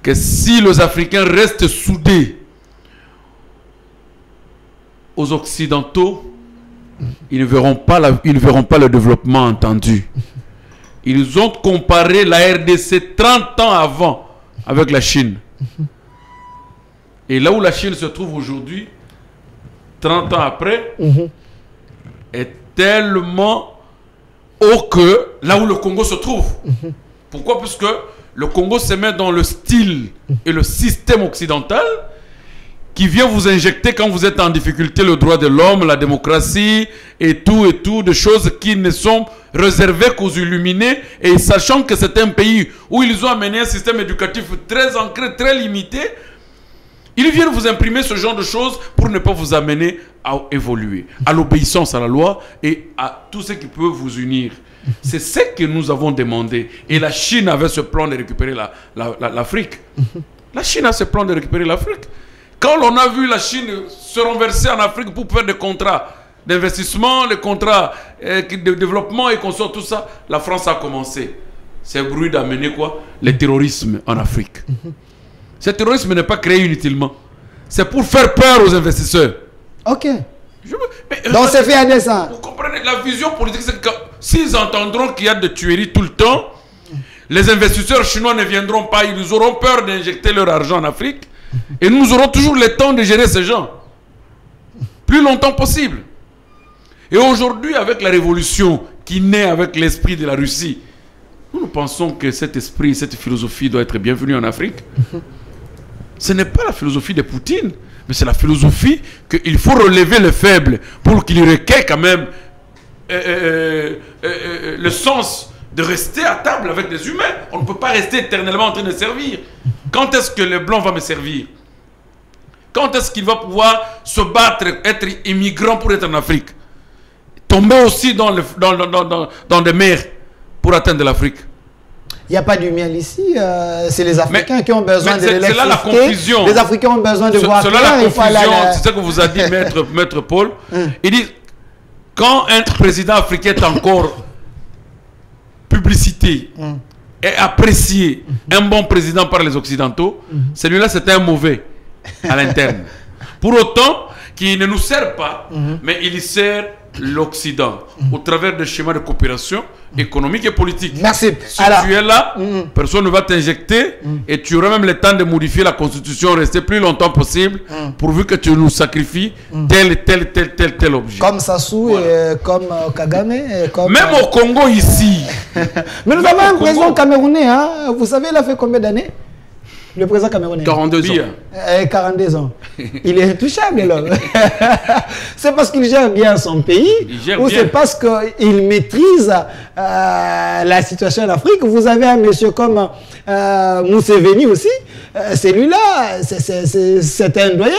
que si les Africains restent soudés aux Occidentaux, ils ne verront pas le développement entendu. Ils ont comparé la RDC 30 ans avant avec la Chine. Et là où la Chine se trouve aujourd'hui, 30 ans après, est tellement haut que là où le Congo se trouve. Pourquoi? Parce que le Congo se met dans le style et le système occidental qui vient vous injecter quand vous êtes en difficulté le droit de l'homme, la démocratie et tout, de choses qui ne sont réservées qu'aux illuminés, et sachant que c'est un pays où ils ont amené un système éducatif très ancré, très limité, ils viennent vous imprimer ce genre de choses pour ne pas vous amener à évoluer, à l'obéissance à la loi et à tout ce qui peut vous unir. C'est ce que nous avons demandé. Et la Chine avait ce plan de récupérer l'Afrique. La Chine a ce plan de récupérer l'Afrique. Quand on a vu la Chine se renverser en Afrique pour faire des contrats d'investissement, les contrats de développement et qu'on sort tout ça, la France a commencé. C'est bruit d'amener quoi? Le terrorisme en Afrique. Ce terrorisme n'est pas créé inutilement. C'est pour faire peur aux investisseurs. Ok. Donc c'est fait à dessein. Vous comprenez? La vision politique, c'est que s'ils entendront qu'il y a des tueries tout le temps, les investisseurs chinois ne viendront pas. Ils auront peur d'injecter leur argent en Afrique. Et nous aurons toujours le temps de gérer ces gens. Plus longtemps possible. Et aujourd'hui, avec la révolution qui naît avec l'esprit de la Russie, nous pensons que cet esprit, cette philosophie doit être bienvenue en Afrique. Ce n'est pas la philosophie de Poutine, mais c'est la philosophie qu'il faut relever les faibles pour qu'il requiert quand même le sens de rester à table avec des humains. On ne peut pas rester éternellement en train de servir. Quand est-ce que le blanc va me servir? Quand est-ce qu'il va pouvoir se battre, être immigrant pour être en Afrique? Tomber aussi dans des mers pour atteindre l'Afrique. Il n'y a pas du miel ici. C'est les Africains qui ont besoin de l'électricité. C'est là la confusion. Les Africains ont besoin de voir clair. C'est là la confusion. C'est ce que vous a dit Maître Paul. Il dit, quand un président africain est encore publicité et apprécié, un bon président par les Occidentaux, celui-là c'est un mauvais à l'interne. Pour autant qu'il ne nous sert pas, mais il sert l'Occident au travers des schémas de coopération économique et politique. Merci. Si tu es là, personne ne va t'injecter et tu auras même le temps de modifier la constitution, rester plus longtemps possible, pourvu que tu nous sacrifies tel objet. Comme Sassou et comme Kagame. Et comme, même au Congo ici. Mais nous avons un président camerounais, hein? Vous savez, il a fait combien d'années? Le président camerounais. 42 ans. 42 ans. Il est intouchable, l'homme. C'est parce qu'il gère bien son pays ou c'est parce qu'il maîtrise la situation en Afrique. Vous avez un monsieur comme Museveni aussi. Celui-là, c'est un doyen.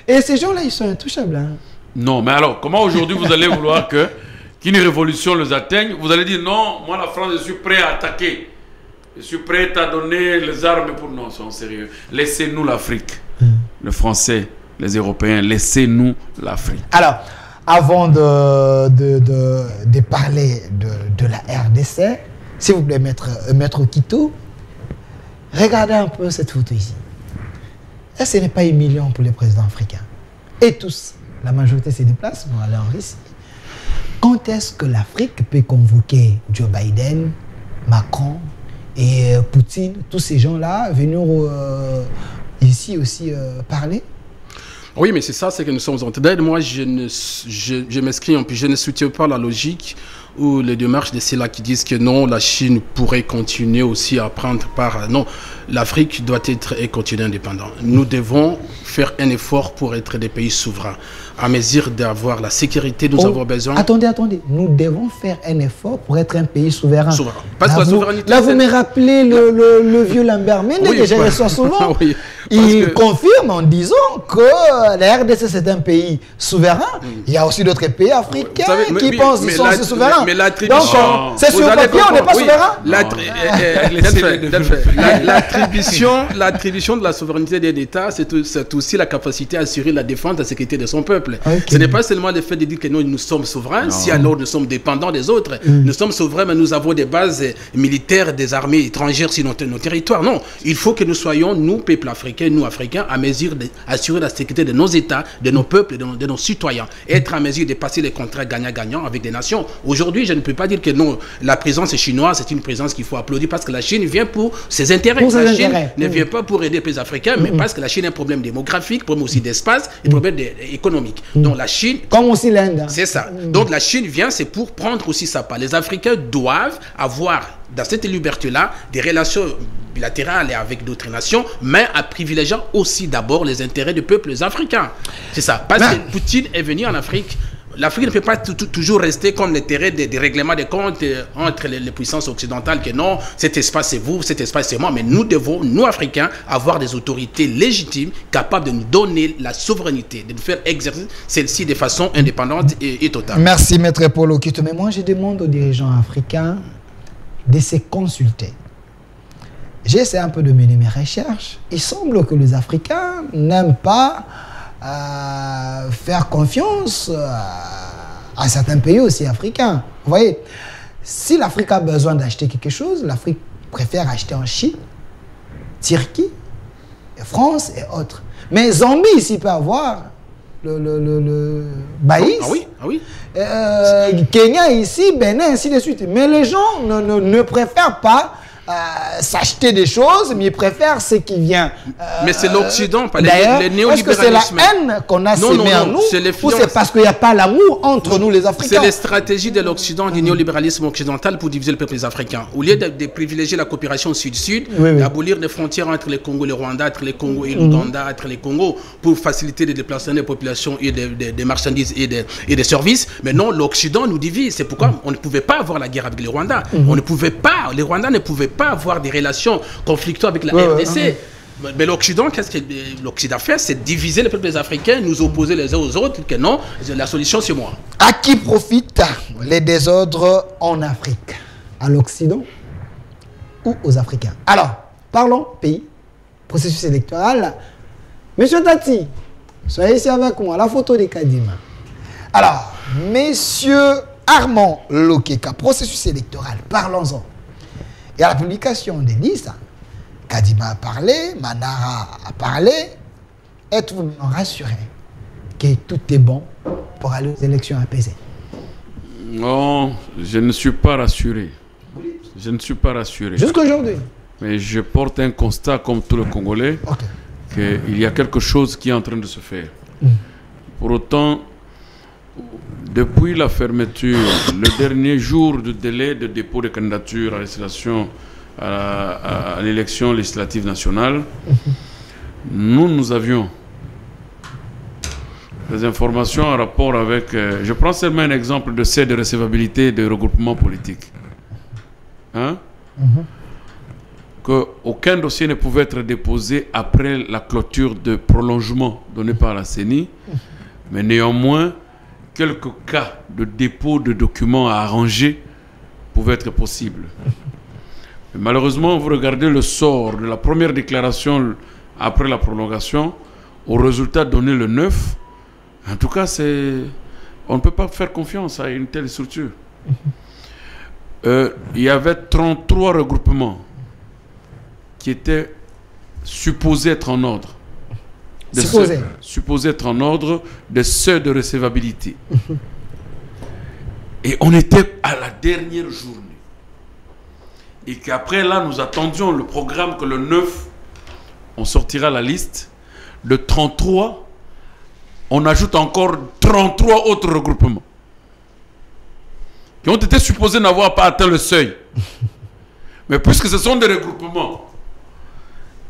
Et ces gens-là, ils sont intouchables. Hein. Non, mais alors, comment aujourd'hui vous allez vouloir qu'une révolution les atteigne? Vous allez dire non, moi la France, je suis prêt à attaquer. Je suis prêt à donner les armes pour... Non, soyons sérieux. Laissez-nous l'Afrique. Le Français, les Européens, laissez-nous l'Afrique. Alors, avant de parler de la RDC, s'il vous plaît, maître Kito, regardez un peu cette photo ici. Et ce n'est pas humiliant pour les présidents africains. Et tous, la majorité se déplace pour aller en Russie. Quand est-ce que l'Afrique peut convoquer Joe Biden, Macron et Poutine, tous ces gens-là, venir ici aussi parler? Oui, mais c'est ça, c'est que nous sommes en train. Moi, je m'inscris, puis je ne soutiens pas la logique ou les démarches de ceux-là qui disent que non, la Chine pourrait continuer aussi à prendre part. Non, l'Afrique doit être et continuer indépendante. Nous devons faire un effort pour être des pays souverains. À mesure d'avoir la sécurité, nous avons besoin... Attendez. Nous devons faire un effort pour être un pays souverain. Parce que la souveraineté... Là, vous me rappelez le vieux Lambert Mende, que je reçois souvent. Oui, il confirme en disant que la RDC, c'est un pays souverain. Il y a aussi d'autres pays africains qui pensent qu'ils sont aussi souverains. Mais l'attribution... Donc, c'est sur le papier, on n'est pas souverain. L'attribution de la souveraineté d'un État, c'est aussi la capacité à assurer la défense de la sécurité de son peuple. Okay. Ce n'est pas seulement le fait de dire que nous sommes souverains, si alors nous sommes dépendants des autres. Nous sommes souverains, mais nous avons des bases militaires, des armées étrangères sur nos territoires. Non, il faut que nous soyons, nous, peuple africain, nous, Africains, à mesure d'assurer la sécurité de nos États, de nos peuples, de nos citoyens. Être à mesure de passer les contrats gagnant-gagnant avec des nations. Aujourd'hui, je ne peux pas dire que non, la présence chinoise, c'est une présence qu'il faut applaudir parce que la Chine vient pour ses intérêts. La Chine ne vient pas pour aider les Africains, mais parce que la Chine a un problème démographique, problème aussi d'espace et problème économique. Donc la Chine... Comme aussi l'Inde. C'est ça. Donc la Chine vient, c'est pour prendre aussi sa part. Les Africains doivent avoir, dans cette liberté-là, des relations bilatérales avec d'autres nations, mais en privilégiant aussi d'abord les intérêts des peuples africains. C'est ça. Parce que Poutine est venu en Afrique. L'Afrique ne peut pas toujours rester comme le terrain des règlements de comptes entre les puissances occidentales, que non, cet espace c'est vous, cet espace c'est moi, mais nous devons, nous Africains, avoir des autorités légitimes capables de nous donner la souveraineté, de nous faire exercer celle-ci de façon indépendante et totale. Merci Maître Paul Okito, mais moi je demande aux dirigeants africains de se consulter. J'ai essayé un peu de mener mes recherches. Il semble que les Africains n'aiment pas faire confiance à certains pays aussi africains. Vous voyez, si l'Afrique a besoin d'acheter quelque chose, l'Afrique préfère acheter en Chine, Turquie, France et autres. Mais Zambie ici peut avoir le maïs. Ah oui. Kenya ici, Bénin, ainsi de suite. Mais les gens ne préfèrent pas s'acheter des choses, mais ils préfèrent ce qui vient. Mais c'est l'Occident, pas les néolibéralismes. Est-ce que c'est la haine qu'on a sémée en nous, ou c'est parce qu'il n'y a pas l'amour entre nous les Africains? C'est les stratégies de l'Occident, du néolibéralisme occidental pour diviser le peuple africain. Au lieu de privilégier la coopération sud-sud, d'abolir les frontières entre les Congo et le Rwanda, entre les Congo et l'Ouganda, entre les Congo, pour faciliter les déplacements des populations et des marchandises et des services. Mais non, l'Occident nous divise. C'est pourquoi on ne pouvait pas avoir la guerre avec les Rwandais. On ne pouvait pas, les Rwandais ne pouvaient pas avoir des relations conflictuelles avec la RDC. Mais l'Occident, qu'est-ce que l'Occident fait? C'est diviser les peuples africains, nous opposer les uns aux autres, que non, la solution c'est moi. À qui profitent les désordres en Afrique? À l'Occident ou aux Africains? Alors, parlons pays, processus électoral. Monsieur Tati, soyez ici avec moi, la photo de Kadima. Alors, Monsieur Armand Lokeka, processus électoral, parlons-en. Il y a la publication des listes. Kadima a parlé, Manara a parlé. Êtes-vous rassuré que tout est bon pour aller aux élections apaisées? Non, je ne suis pas rassuré. Je ne suis pas rassuré. Jusqu'aujourd'hui. Mais je porte un constat comme tout le Congolais, qu'il y a quelque chose qui est en train de se faire. Pour autant, depuis la fermeture, le dernier jour de délai de dépôt de candidature à à l'élection législative nationale, nous avions des informations en rapport avec... je prends seulement un exemple de seuil de recevabilité de regroupement politique. Hein? Qu'aucun dossier ne pouvait être déposé après la clôture de prolongement donné par la CENI, mais néanmoins, quelques cas de dépôt de documents à arranger pouvaient être possibles. Mais malheureusement, vous regardez le sort de la première déclaration après la prolongation, au résultat donné le 9, en tout cas, on ne peut pas faire confiance à une telle structure. Il y avait 33 regroupements qui étaient supposés être en ordre. Supposés être en ordre de seuil de recevabilité. Et on était à la dernière journée. Et qu'après, là, nous attendions le programme que le 9, on sortira la liste. De 33, on ajoute encore 33 autres regroupements qui ont été supposés n'avoir pas atteint le seuil. Mais puisque ce sont des regroupements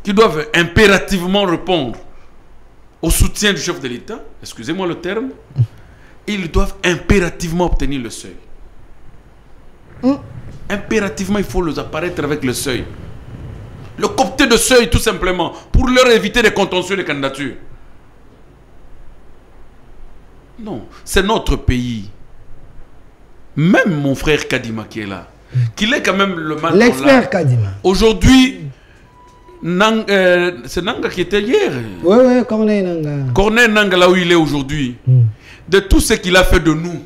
qui doivent impérativement répondre au soutien du chef de l'État, excusez-moi le terme, ils doivent impérativement obtenir le seuil. Impérativement, il faut les apparaître avec le seuil. Le coopter de seuil, tout simplement, pour leur éviter des contentieux de candidature. Non, c'est notre pays. Même mon frère Kadima qui est là, qu'il est quand même le mal. L'expert Kadima. Aujourd'hui, c'est Nanga qui était hier. Oui, Corneille Nanga. Corneille Nanga, là où il est aujourd'hui. De tout ce qu'il a fait de nous.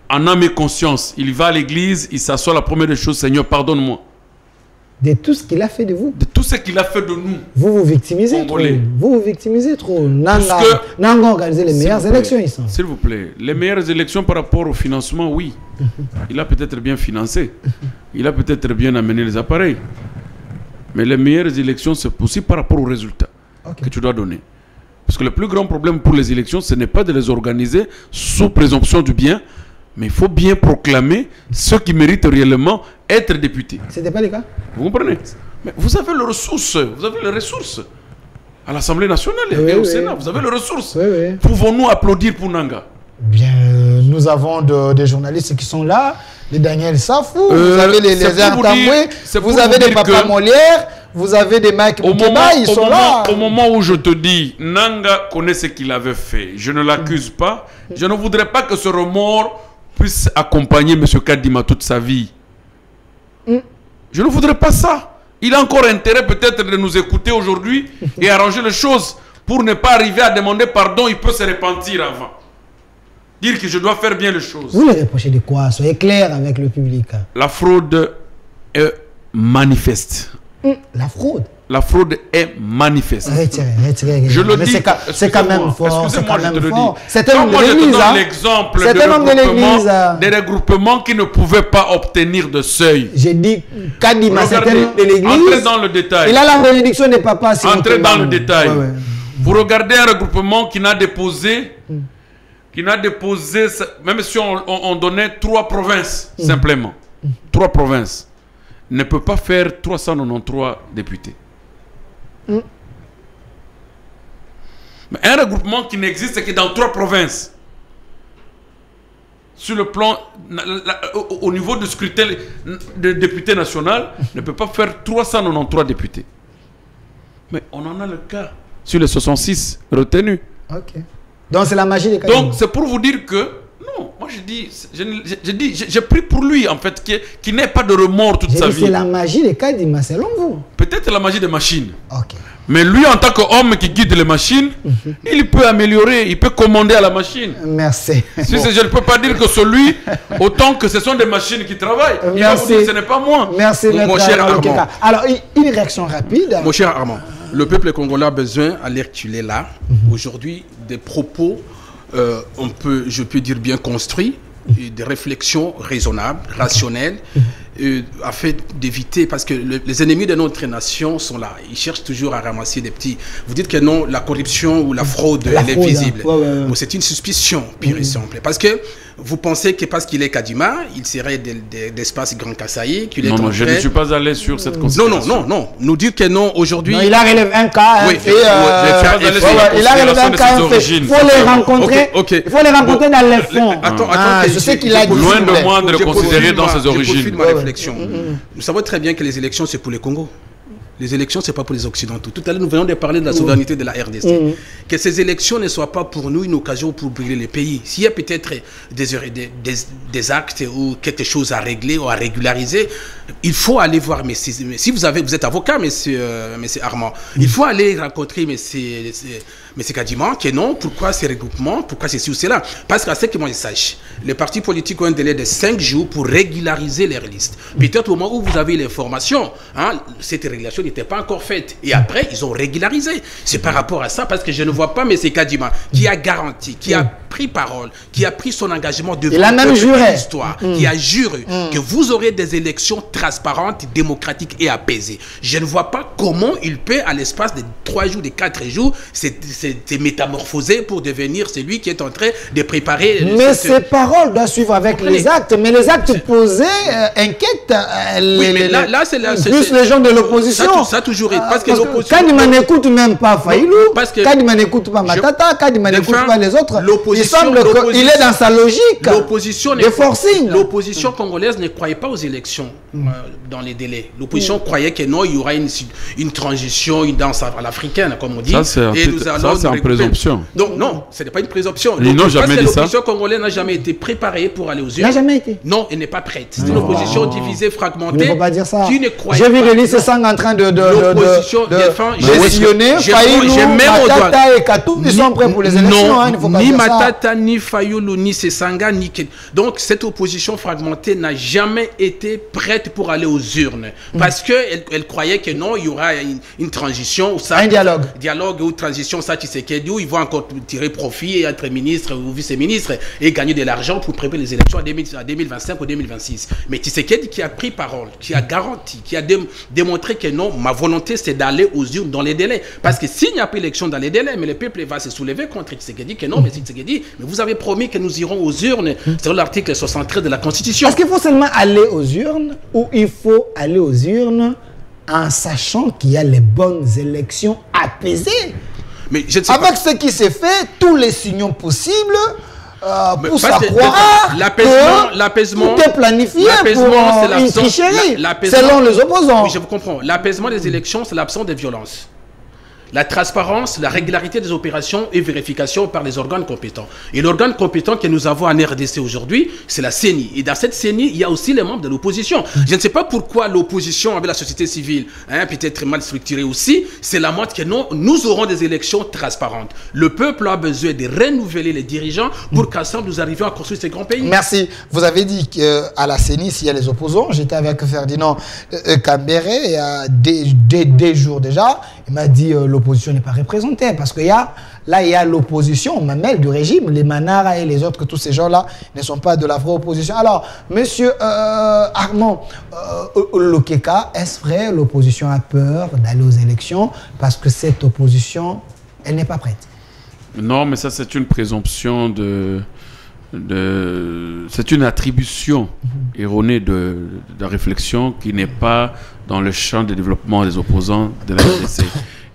En âme et conscience, il va à l'église, il s'assoit, la première des choses, Seigneur, pardonne-moi. De tout ce qu'il a fait de vous. De tout ce qu'il a fait de nous. Vous vous victimisez trop. Vous vous victimisez trop. Nanga a organisé les meilleures élections ici. S'il vous plaît, les meilleures élections par rapport au financement, oui. Il a peut-être bien financé. Il a peut-être bien amené les appareils. Mais les meilleures élections, c'est aussi par rapport aux résultats que tu dois donner. Parce que le plus grand problème pour les élections, ce n'est pas de les organiser sous présomption du bien, mais il faut bien proclamer ceux qui méritent réellement être députés. Ce n'était pas le cas. Vous comprenez? Mais vous avez les ressources. Vous avez les ressources. À l'Assemblée nationale et au Sénat, vous avez les ressources. Pouvons-nous applaudir pour Nanga? Bien, nous avons des journalistes qui sont là, les Daniel Safou, vous avez les Erdamboué, vous avez des Papa Molière, vous avez des Mike Moukeba, ils sont là. Au moment où je te dis, Nanga connaît ce qu'il avait fait. Je ne l'accuse pas. Je ne voudrais pas que ce remords puisse accompagner M. Kadima toute sa vie. Je ne voudrais pas ça. Il a encore intérêt peut-être de nous écouter aujourd'hui et arranger les choses pour ne pas arriver à demander pardon. Il peut se repentir avant. Dire que je dois faire bien les choses. Vous le reprochez de quoi? Soyez clair avec le public. La fraude est manifeste. La fraude? La fraude est manifeste. Retirez. Je le dis. C'est quand même fort. Excusez-moi, je te le dis. C'est un homme de l'église. L'exemple des regroupements qui ne pouvaient pas obtenir de seuil. J'ai dit Kadima, c'est un homme de l'église. Entrez dans le détail. Il a la bénédiction des papas. Entrez dans le détail. Vous regardez un regroupement qui n'a déposé, même si on donnait 3 provinces, simplement. 3 provinces. Ne peut pas faire 393 députés. Mais un regroupement qui n'existe que dans 3 provinces, sur le plan, au niveau du scrutin de député national, ne peut pas faire 393 députés. Mais on en a le cas sur les 66 retenus. Donc c'est la magie des Kadima. Donc c'est pour vous dire que, non, moi j'ai pris pour lui en fait, qu'il n'ait pas de remords toute sa vie. C'est la magie des Kadima, selon vous? Peut-être la magie des machines. Mais lui, en tant qu'homme qui guide les machines, il peut améliorer, il peut commander à la machine. Merci. Je ne peux pas dire que celui, autant que ce sont des machines qui travaillent, il va vous dire ce n'est pas moi. Merci, mon cher Armand. Alors, une réaction rapide. Mon cher Armand, le peuple congolais a besoin, à l'ère qu'il est là, aujourd'hui, des propos, je peux dire bien construits, et des réflexions raisonnables, rationnelles, afin d'éviter, parce que les ennemis de notre nation sont là, ils cherchent toujours à ramasser des petits. Vous dites que non, la corruption ou la fraude, elle est visible. C'est une suspicion pure et simple. Parce que Vous pensez que parce qu'il est Kadima, il serait d'espace Grand Kassaï, qu'il est Non, je ne suis pas allé sur cette considération. Non. Nous dire que non, aujourd'hui... Il a relevé un cas. Oui, il a relevé un cas. Il faut les rencontrer. Il faut les rencontrer dans les fonds. Attends, je sais qu'il a dit... Loin de moi de le considérer dans ses origines. Ma réflexion. Nous savons très bien que les élections, c'est pour les Congo. Les élections, ce n'est pas pour les Occidentaux. Tout à l'heure, nous venons de parler de la souveraineté de la RDC. Que ces élections ne soient pas pour nous une occasion pour brûler les pays. S'il y a peut-être des actes ou quelque chose à régler ou à régulariser, il faut aller voir. Mais si vous êtes avocat, monsieur Armand, il faut aller rencontrer monsieur Kadima, que non, pourquoi ces regroupements, pourquoi ceci ou cela. Parce qu'à ce que moi je sache, les partis politiques ont un délai de 5 jours pour régulariser leurs listes. Peut-être au moment où vous avez l'information, cette régulation n'était pas encore faite. Et après, ils ont régularisé. C'est par rapport à ça, parce que je ne vois pas M. Kadima, qui a garanti, qui a pris parole, qui a pris son engagement de l'histoire, qui a juré que vous aurez des élections transparentes, démocratiques et apaisées. Je ne vois pas comment il peut, à l'espace de 3 jours, de 4 jours, se métamorphoser pour devenir celui qui est en train de préparer... Mais ces paroles doivent suivre avec les actes. Mais les actes posés inquiètent plus les gens de l'opposition. Ça toujours est. Parce que l'opposition... Kadima n'écoute même pas Faïlou, Kadima n'écoute pas Matata, Kadima n'écoute pas les autres. Il semble qu'il est dans sa logique de forcing. L'opposition congolaise ne croyait pas aux élections dans les délais. L'opposition croyait que non, il y aura une transition, une danse à l'africaine, comme on dit. Ça, c'est en présomption. Donc, non, ce n'est pas une présomption. Ils n'ont jamais dit ça. L'opposition congolaise n'a jamais été préparée pour aller aux urnes. N'a jamais été. Non, elle n'est pas prête. C'est une opposition divisée, fragmentée. Il ne faut pas dire ça. Qui ne croyait pas. J'ai vu les listes sang en train de gestionner. Faïlou, Matata et Katou, ils sont prêts pour les élections. Il ne faut pas ni dire ça. Matata, ni Fayoulou, ni Sesanga, ni... Donc, cette opposition fragmentée n'a jamais été prête pour aller aux urnes. Parce qu'elle croyait que non, il y aura une transition. Ou ça, un dialogue. Dialogue ou transition, ça, Tshisekedi, où ils vont encore tirer profit et être ministre ou vice-ministre et gagner de l'argent pour préparer les élections en 2025 ou 2026. Mais Tshisekedi qui a pris parole, qui a garanti, qui a démontré que non, ma volonté, c'est d'aller aux urnes dans les délais. Parce que s'il n'y a pas élection dans les délais, mais le peuple va se soulever contre Tshisekedi, que non, mais Tshisekedi, mais vous avez promis que nous irons aux urnes. C'est l'article 73 de la Constitution. Est-ce qu'il faut seulement aller aux urnes ou il faut aller aux urnes en sachant qu'il y a les bonnes élections apaisées? Mais je ne sais avec pas. Ce qui s'est fait, tous les signaux possibles pour croire l'apaisement, tout est planifié pour une tricherie, selon les opposants. Oui, je vous comprends. L'apaisement des élections, c'est l'absence de violence. La transparence, la régularité des opérations et vérification par les organes compétents. Et l'organe compétent que nous avons en RDC aujourd'hui, c'est la CENI. Et dans cette CENI, il y a aussi les membres de l'opposition. Je ne sais pas pourquoi l'opposition avec la société civile, peut-être mal structurée aussi, c'est la montre que non, nous aurons des élections transparentes. Le peuple a besoin de renouveler les dirigeants pour qu'ensemble nous arrivions à construire ces grands pays. Merci. Vous avez dit qu'à la CENI, s'il y a les opposants, j'étais avec Ferdinand Kambéré il y a des jours déjà, il m'a dit l'opposition n'est pas représentée parce qu'il y a l'opposition, Mamel du régime, les Manara et les autres, que tous ces gens-là ne sont pas de la vraie opposition. Alors, monsieur Armand Lokeka, est-ce vrai l'opposition a peur d'aller aux élections parce que cette opposition, elle n'est pas prête? Non, mais ça c'est une présomption c'est une attribution erronée de réflexion qui n'est pas dans le champ de développement des opposants de la RDC.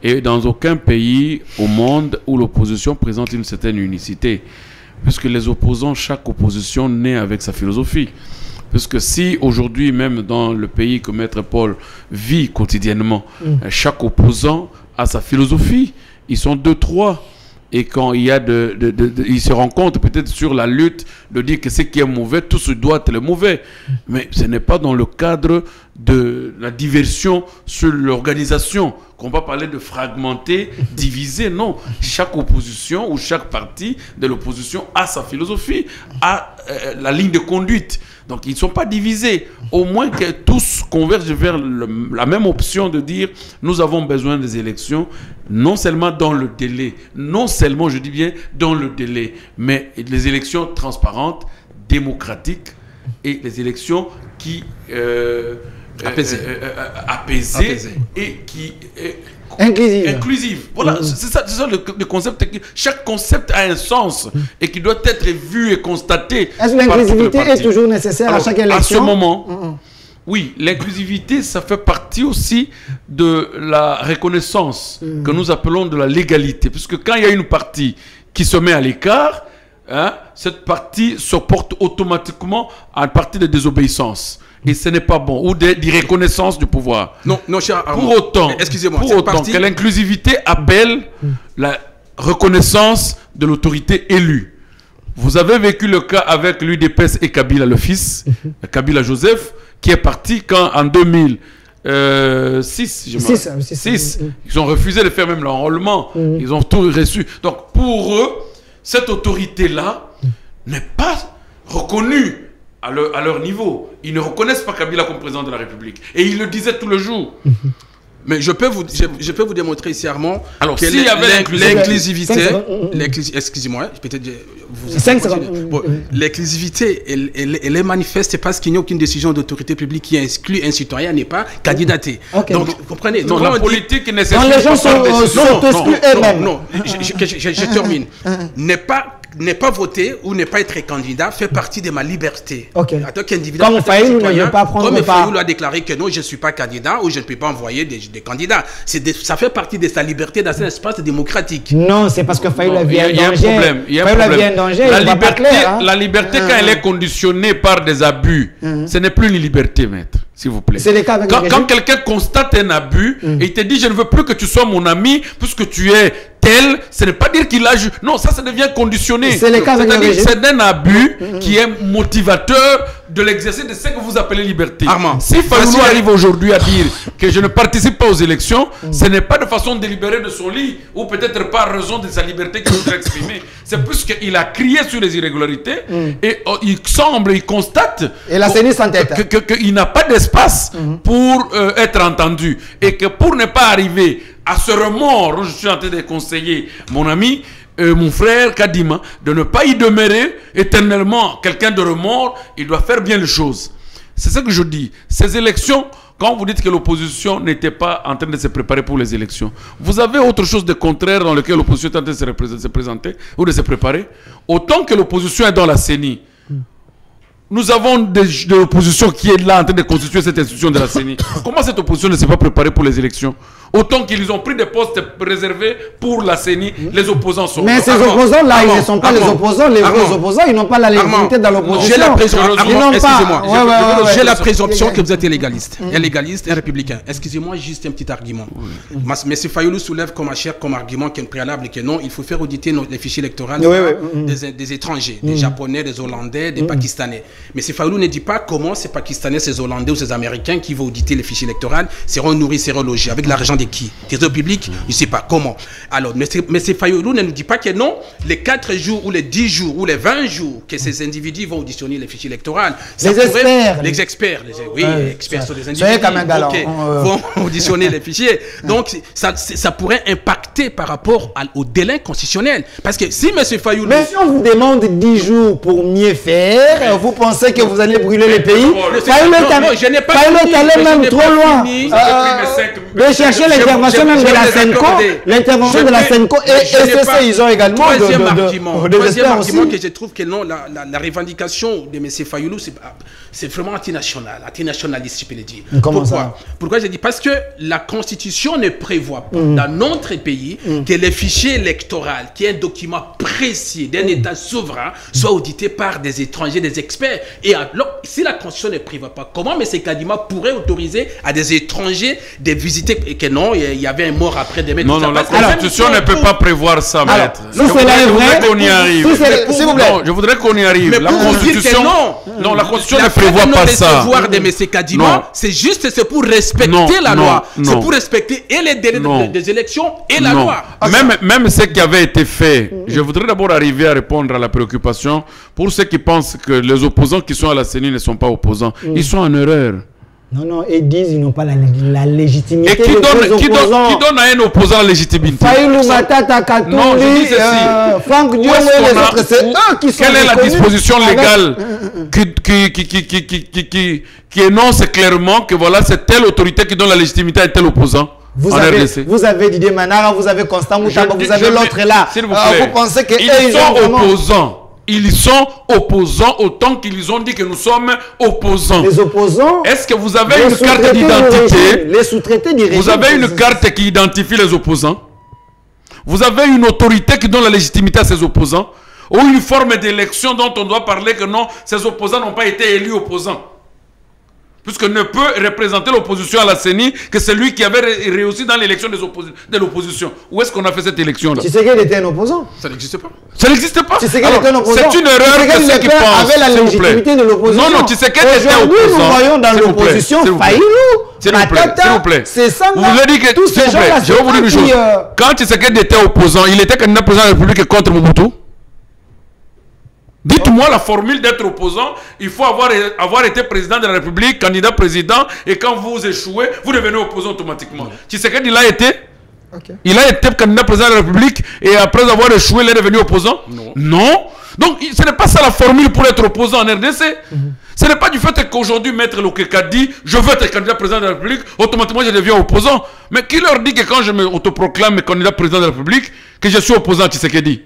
Et dans aucun pays au monde où l'opposition présente une certaine unicité. Puisque les opposants, chaque opposition naît avec sa philosophie. Parce que si aujourd'hui, même dans le pays que Maître Paul vit quotidiennement, chaque opposant a sa philosophie. Ils sont 2, 3. Et quand il y a ils se rencontrent peut-être sur la lutte de dire que ce qui est mauvais, tout ce doit être le mauvais. Mais ce n'est pas dans le cadre de la diversion sur l'organisation qu'on va parler de fragmenter, diviser. Non, chaque opposition ou chaque parti de l'opposition a sa philosophie, a la ligne de conduite. Donc ils ne sont pas divisés. Au moins que tous convergent vers la même option de dire nous avons besoin des élections, non seulement dans le délai, non seulement, je dis bien, dans le délai, mais les élections transparentes, démocratiques et les élections qui... apaisées et qui inclusive. Voilà, c'est ça le concept. Chaque concept a un sens et qui doit être vu et constaté. Est-ce que l'inclusivité est toujours nécessaire à chaque élection? À ce moment, oui, l'inclusivité, ça fait partie aussi de la reconnaissance que nous appelons de la légalité. Puisque quand il y a une partie qui se met à l'écart, hein, cette partie se porte automatiquement à une partie de désobéissance. Et ce n'est pas bon. Ou d'irreconnaissance du pouvoir. Non, cher Armand. Pour autant, excusez-moi, que l'inclusivité appelle la reconnaissance de l'autorité élue. Vous avez vécu le cas avec l'UDPS et Kabila, le fils, Kabila Joseph, qui est parti quand en 2006, ils ont refusé de faire même l'enrôlement. Ils ont tout reçu. Donc pour eux, cette autorité-là n'est pas reconnue à leur niveau. Ils ne reconnaissent pas Kabila comme président de la République. Et ils le disaient tout le jour. Mais je peux vous démontrer ici, Armand, alors, que l'inclusivité, excusez-moi, peut-être l'inclusivité, elle est manifeste parce qu'il n'y a aucune décision d'autorité publique qui exclut un citoyen n'est pas candidaté. Donc, vous comprenez? Donc, la politique est nécessaire. Les gens sont exclus eux-mêmes. Non, je termine. Ne pas voter ou ne pas être candidat fait partie de ma liberté. En tant qu'individu, comme Fayoulou ne veut pas prendre part. Fayoulou a déclaré que non, je ne suis pas candidat ou je ne peux pas envoyer des candidats. Ça fait partie de sa liberté dans un espace démocratique. Non, c'est parce que Fayoulou a vu un danger. Il y a un problème. La liberté, quand elle est conditionnée par des abus, ce n'est plus une liberté, maître. S'il vous plaît. Quand quelqu'un constate un abus et il te dit je ne veux plus que tu sois mon ami puisque tu es tel, ce n'est pas dire qu'il a... Non, ça devient conditionné. C'est un abus qui est motivateur de l'exercice de ce que vous appelez liberté. Armand, si Fayoulou arrive aujourd'hui à dire que je ne participe pas aux élections, ce n'est pas de façon délibérée de son lit ou peut-être pas à raison de sa liberté qu'il voudrait exprimer. C'est plus qu'il a crié sur les irrégularités et il constate et la CENI s'entête qu'il n'a pas d'espace pour être entendu et que pour ne pas arriver à ce remords, je suis en train de conseiller mon ami, mon frère Kadima, de ne pas y demeurer éternellement quelqu'un de remords, il doit faire bien les choses. C'est ce que je dis. Ces élections, quand vous dites que l'opposition n'était pas en train de se préparer pour les élections, vous avez autre chose de contraire dans lequel l'opposition est en train de se présenter ou de se préparer. Autant que l'opposition est dans la CENI, nous avons de l'opposition qui est là en train de constituer cette institution de la CENI. Comment cette opposition ne s'est pas préparée pour les élections? Autant qu'ils ont pris des postes réservés pour la CENI, les opposants sont... Mais ces opposants-là, ils ne sont pas les opposants, les vrais opposants, ils n'ont pas la légitimité dans l'opposition. J'ai la présomption que vous êtes illégaliste. Un légaliste, un républicain. Excusez-moi, juste un petit argument. M. Fayoulou soulève comme argument qui est préalable que non, il faut faire auditer les fichiers électoraux des étrangers, des Japonais, des Hollandais, des Pakistanais. Mais M. Fayoulou ne dit pas comment ces Pakistanais, ces Hollandais ou ces Américains qui vont auditer les fichiers électoraux seront nourris, seront logés avec l'argent de qui? Trésor public? Je ne sais pas comment. Alors, M. Fayoulou ne nous dit pas que non, les 4 jours ou les 10 jours ou les 20 jours que ces individus vont auditionner les fichiers électoraux. Les experts, experts sur les individus vont auditionner les fichiers. Donc, ça pourrait impacter par rapport au délai constitutionnel. Parce que si M. Fayoulou... Mais si on vous demande 10 jours pour mieux faire, vous pensez que vous allez brûler le pays? Fayoulou allait même trop loin. De chercher l'intervention même de la SENCO, l'intervention de la SENCO et CC, ils ont également Troisième argument que je trouve que non, la revendication de M. Fayoulou, c'est vraiment antinationaliste, je peux le dire. Pourquoi je dis? Parce que la Constitution ne prévoit pas dans notre pays que les fichiers électoraux, qui est un document précis d'un État souverain, soient audités par des étrangers, des experts. Et alors, si la Constitution ne prévoit pas, comment M. Kadima pourrait autoriser à des étrangers de visiter et que non, il y avait un mort après des mètres? Non, la Constitution ne peut pas prévoir ça, maître. Si cela est vrai, qu'on y arrive. S'il vous plaît. Non, je voudrais qu'on y arrive. La Constitution, non, la Constitution ne prévoit pas ça. Le de M. Kadima, c'est juste pour respecter la loi. C'est pour respecter et les délais des élections et la loi. Même ce qui avait été fait, je voudrais d'abord arriver à répondre à la préoccupation pour ceux qui pensent que les opposants qui sont à la CENI ne sont pas opposants. Ils sont en erreur. Non, ils disent qu'ils n'ont pas la légitimité. Et qui donne à un opposant la légitimité? Fayoulou, Matata, Katouli, Franck Dion et les autres, c'est eux qui sont... Quelle est la disposition légale qui énonce clairement que voilà, c'est telle autorité qui donne la légitimité à tel opposant? en RDC. Vous avez Didier Manara, vous avez Constant Moutamba, vous avez l'autre là. S'il vous plaît. Vous pensez que ils sont opposants. Ils sont opposants autant qu'ils ont dit que nous sommes opposants. Les opposants. Est-ce que vous avez une carte d'identité? Les sous-traités du régime. Vous avez une carte qui identifie les opposants? Vous avez une autorité qui donne la légitimité à ces opposants? Ou une forme d'élection dont on doit parler que non, ces opposants n'ont pas été élus opposants? Puisque ne peut représenter l'opposition à la CENI que celui qui avait réussi dans l'élection de l'opposition. Où est-ce qu'on a fait cette élection-là? Tu sais qu'il était un opposant? Ça n'existe pas. Ça n'existe pas. Tu sais qu'il était un opposant? C'est une erreur que ceux qui pensent. Avait la légitimité de l'opposition. Non, tu sais qu'elle était opposant. Aujourd'hui, nous voyons dans l'opposition Fayoulou, Matata, c'est ça. Vous voulez dire que, tous ces gens-là, je vais vous dire une chose. Quand Tshisekedi était opposant, il était candidat président de la République contre Mobutu? Dites-moi la formule d'être opposant. Il faut avoir été président de la République, candidat président, et quand vous échouez, vous devenez opposant automatiquement. Tshisekedi, il a été Il a été candidat président de la République, et après avoir échoué, il est devenu opposant? Non. Donc, ce n'est pas ça la formule pour être opposant en RDC. Ce n'est pas du fait qu'aujourd'hui, Maître Lokeka dit « Je veux être candidat président de la République », automatiquement je deviens opposant. Mais qui leur dit que quand je me autoproclame candidat président de la République, que je suis opposant à Tshisekedi?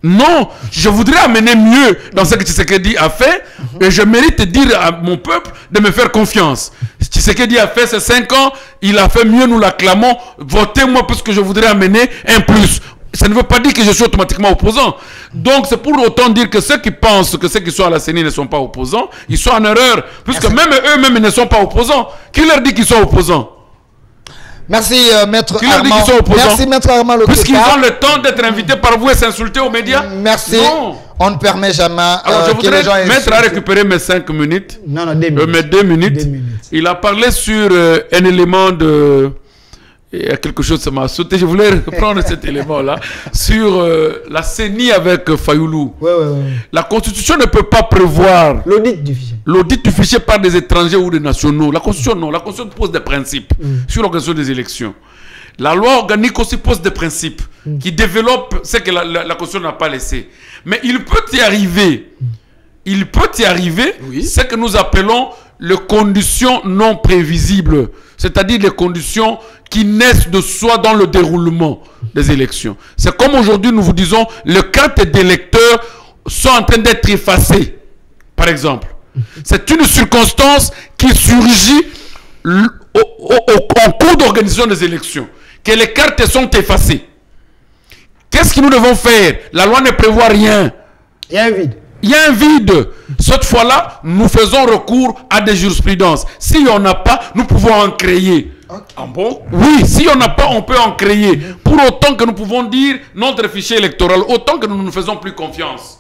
Non, je voudrais amener mieux dans ce que Tshisekedi a fait, et je mérite de dire à mon peuple de me faire confiance. Tshisekedi a fait ces 5 ans, il a fait mieux, nous l'acclamons, votez-moi parce que je voudrais amener un plus. Ça ne veut pas dire que je suis automatiquement opposant. Donc c'est pour autant dire que ceux qui pensent que ceux qui sont à la CENI ne sont pas opposants, ils sont en erreur, puisque même eux-mêmes ne sont pas opposants. Qui leur dit qu'ils sont opposants? Merci, Maître Armand. Merci, Maître Armand Lokeka. Puisqu'ils ont le temps d'être invités par vous et s'insulter aux médias. Merci. Non. On ne permet jamais. Alors, je voudrais mettre à récupérer mes 5 minutes. Non, 2 minutes. Mes 2 minutes. Il a parlé sur un élément de... Il y a quelque chose qui m'a sauté. Je voulais reprendre cet élément-là sur la CENI avec Fayoulou. Ouais. La Constitution ne peut pas prévoir l'audit du fichier. L'audit du fichier par des étrangers ou des nationaux. La Constitution, non. La Constitution pose des principes sur l'organisation des élections. La loi organique aussi pose des principes qui développent ce que la Constitution n'a pas laissé. Mais il peut y arriver. Il peut y arriver ce que nous appelons les conditions non prévisibles. C'est-à-dire les conditions qui naissent de soi dans le déroulement des élections. C'est comme aujourd'hui nous vous disons, les cartes d'électeurs sont en train d'être effacées, par exemple. C'est une circonstance qui surgit en cours d'organisation des élections, que les cartes sont effacées. Qu'est-ce que nous devons faire? La loi ne prévoit rien. Il y a un vide. Il y a un vide. Cette fois-là, nous faisons recours à des jurisprudences. Si on n'a pas, nous pouvons en créer. Ah bon? Oui, si on n'a pas, on peut en créer. Pour autant que nous pouvons dire notre fichier électoral, autant que nous ne nous faisons plus confiance.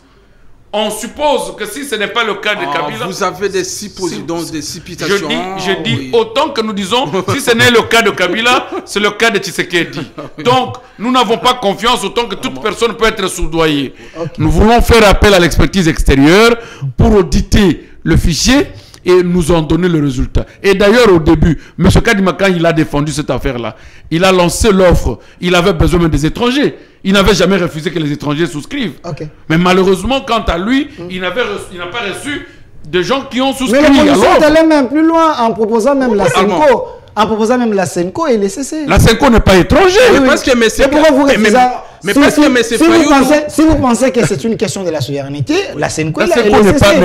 On suppose que si ce n'est pas le cas de Kabila... Vous avez des suppositions, des supputations. Je dis autant que nous disons, si ce n'est le cas de Kabila, c'est le cas de Tshisekedi. Donc, nous n'avons pas confiance autant que toute personne peut être soudoyée. Nous voulons faire appel à l'expertise extérieure pour auditer le fichier et nous en donner le résultat. Et d'ailleurs, au début, M. Kadima, quand il a défendu cette affaire-là, il a lancé l'offre. Il avait besoin même des étrangers. Il n'avait jamais refusé que les étrangers souscrivent. Mais malheureusement, quant à lui, il n'a pas reçu de gens qui ont souscrit. Mais l'opposition est allée même plus loin en proposant même la CENCO. En proposant même la CENCO et les CC. La CENCO n'est pas étrangère. Oui. Parce que pourquoi vous refusez ça? Si vous pensez que c'est une question de la souveraineté, la CENCO n'est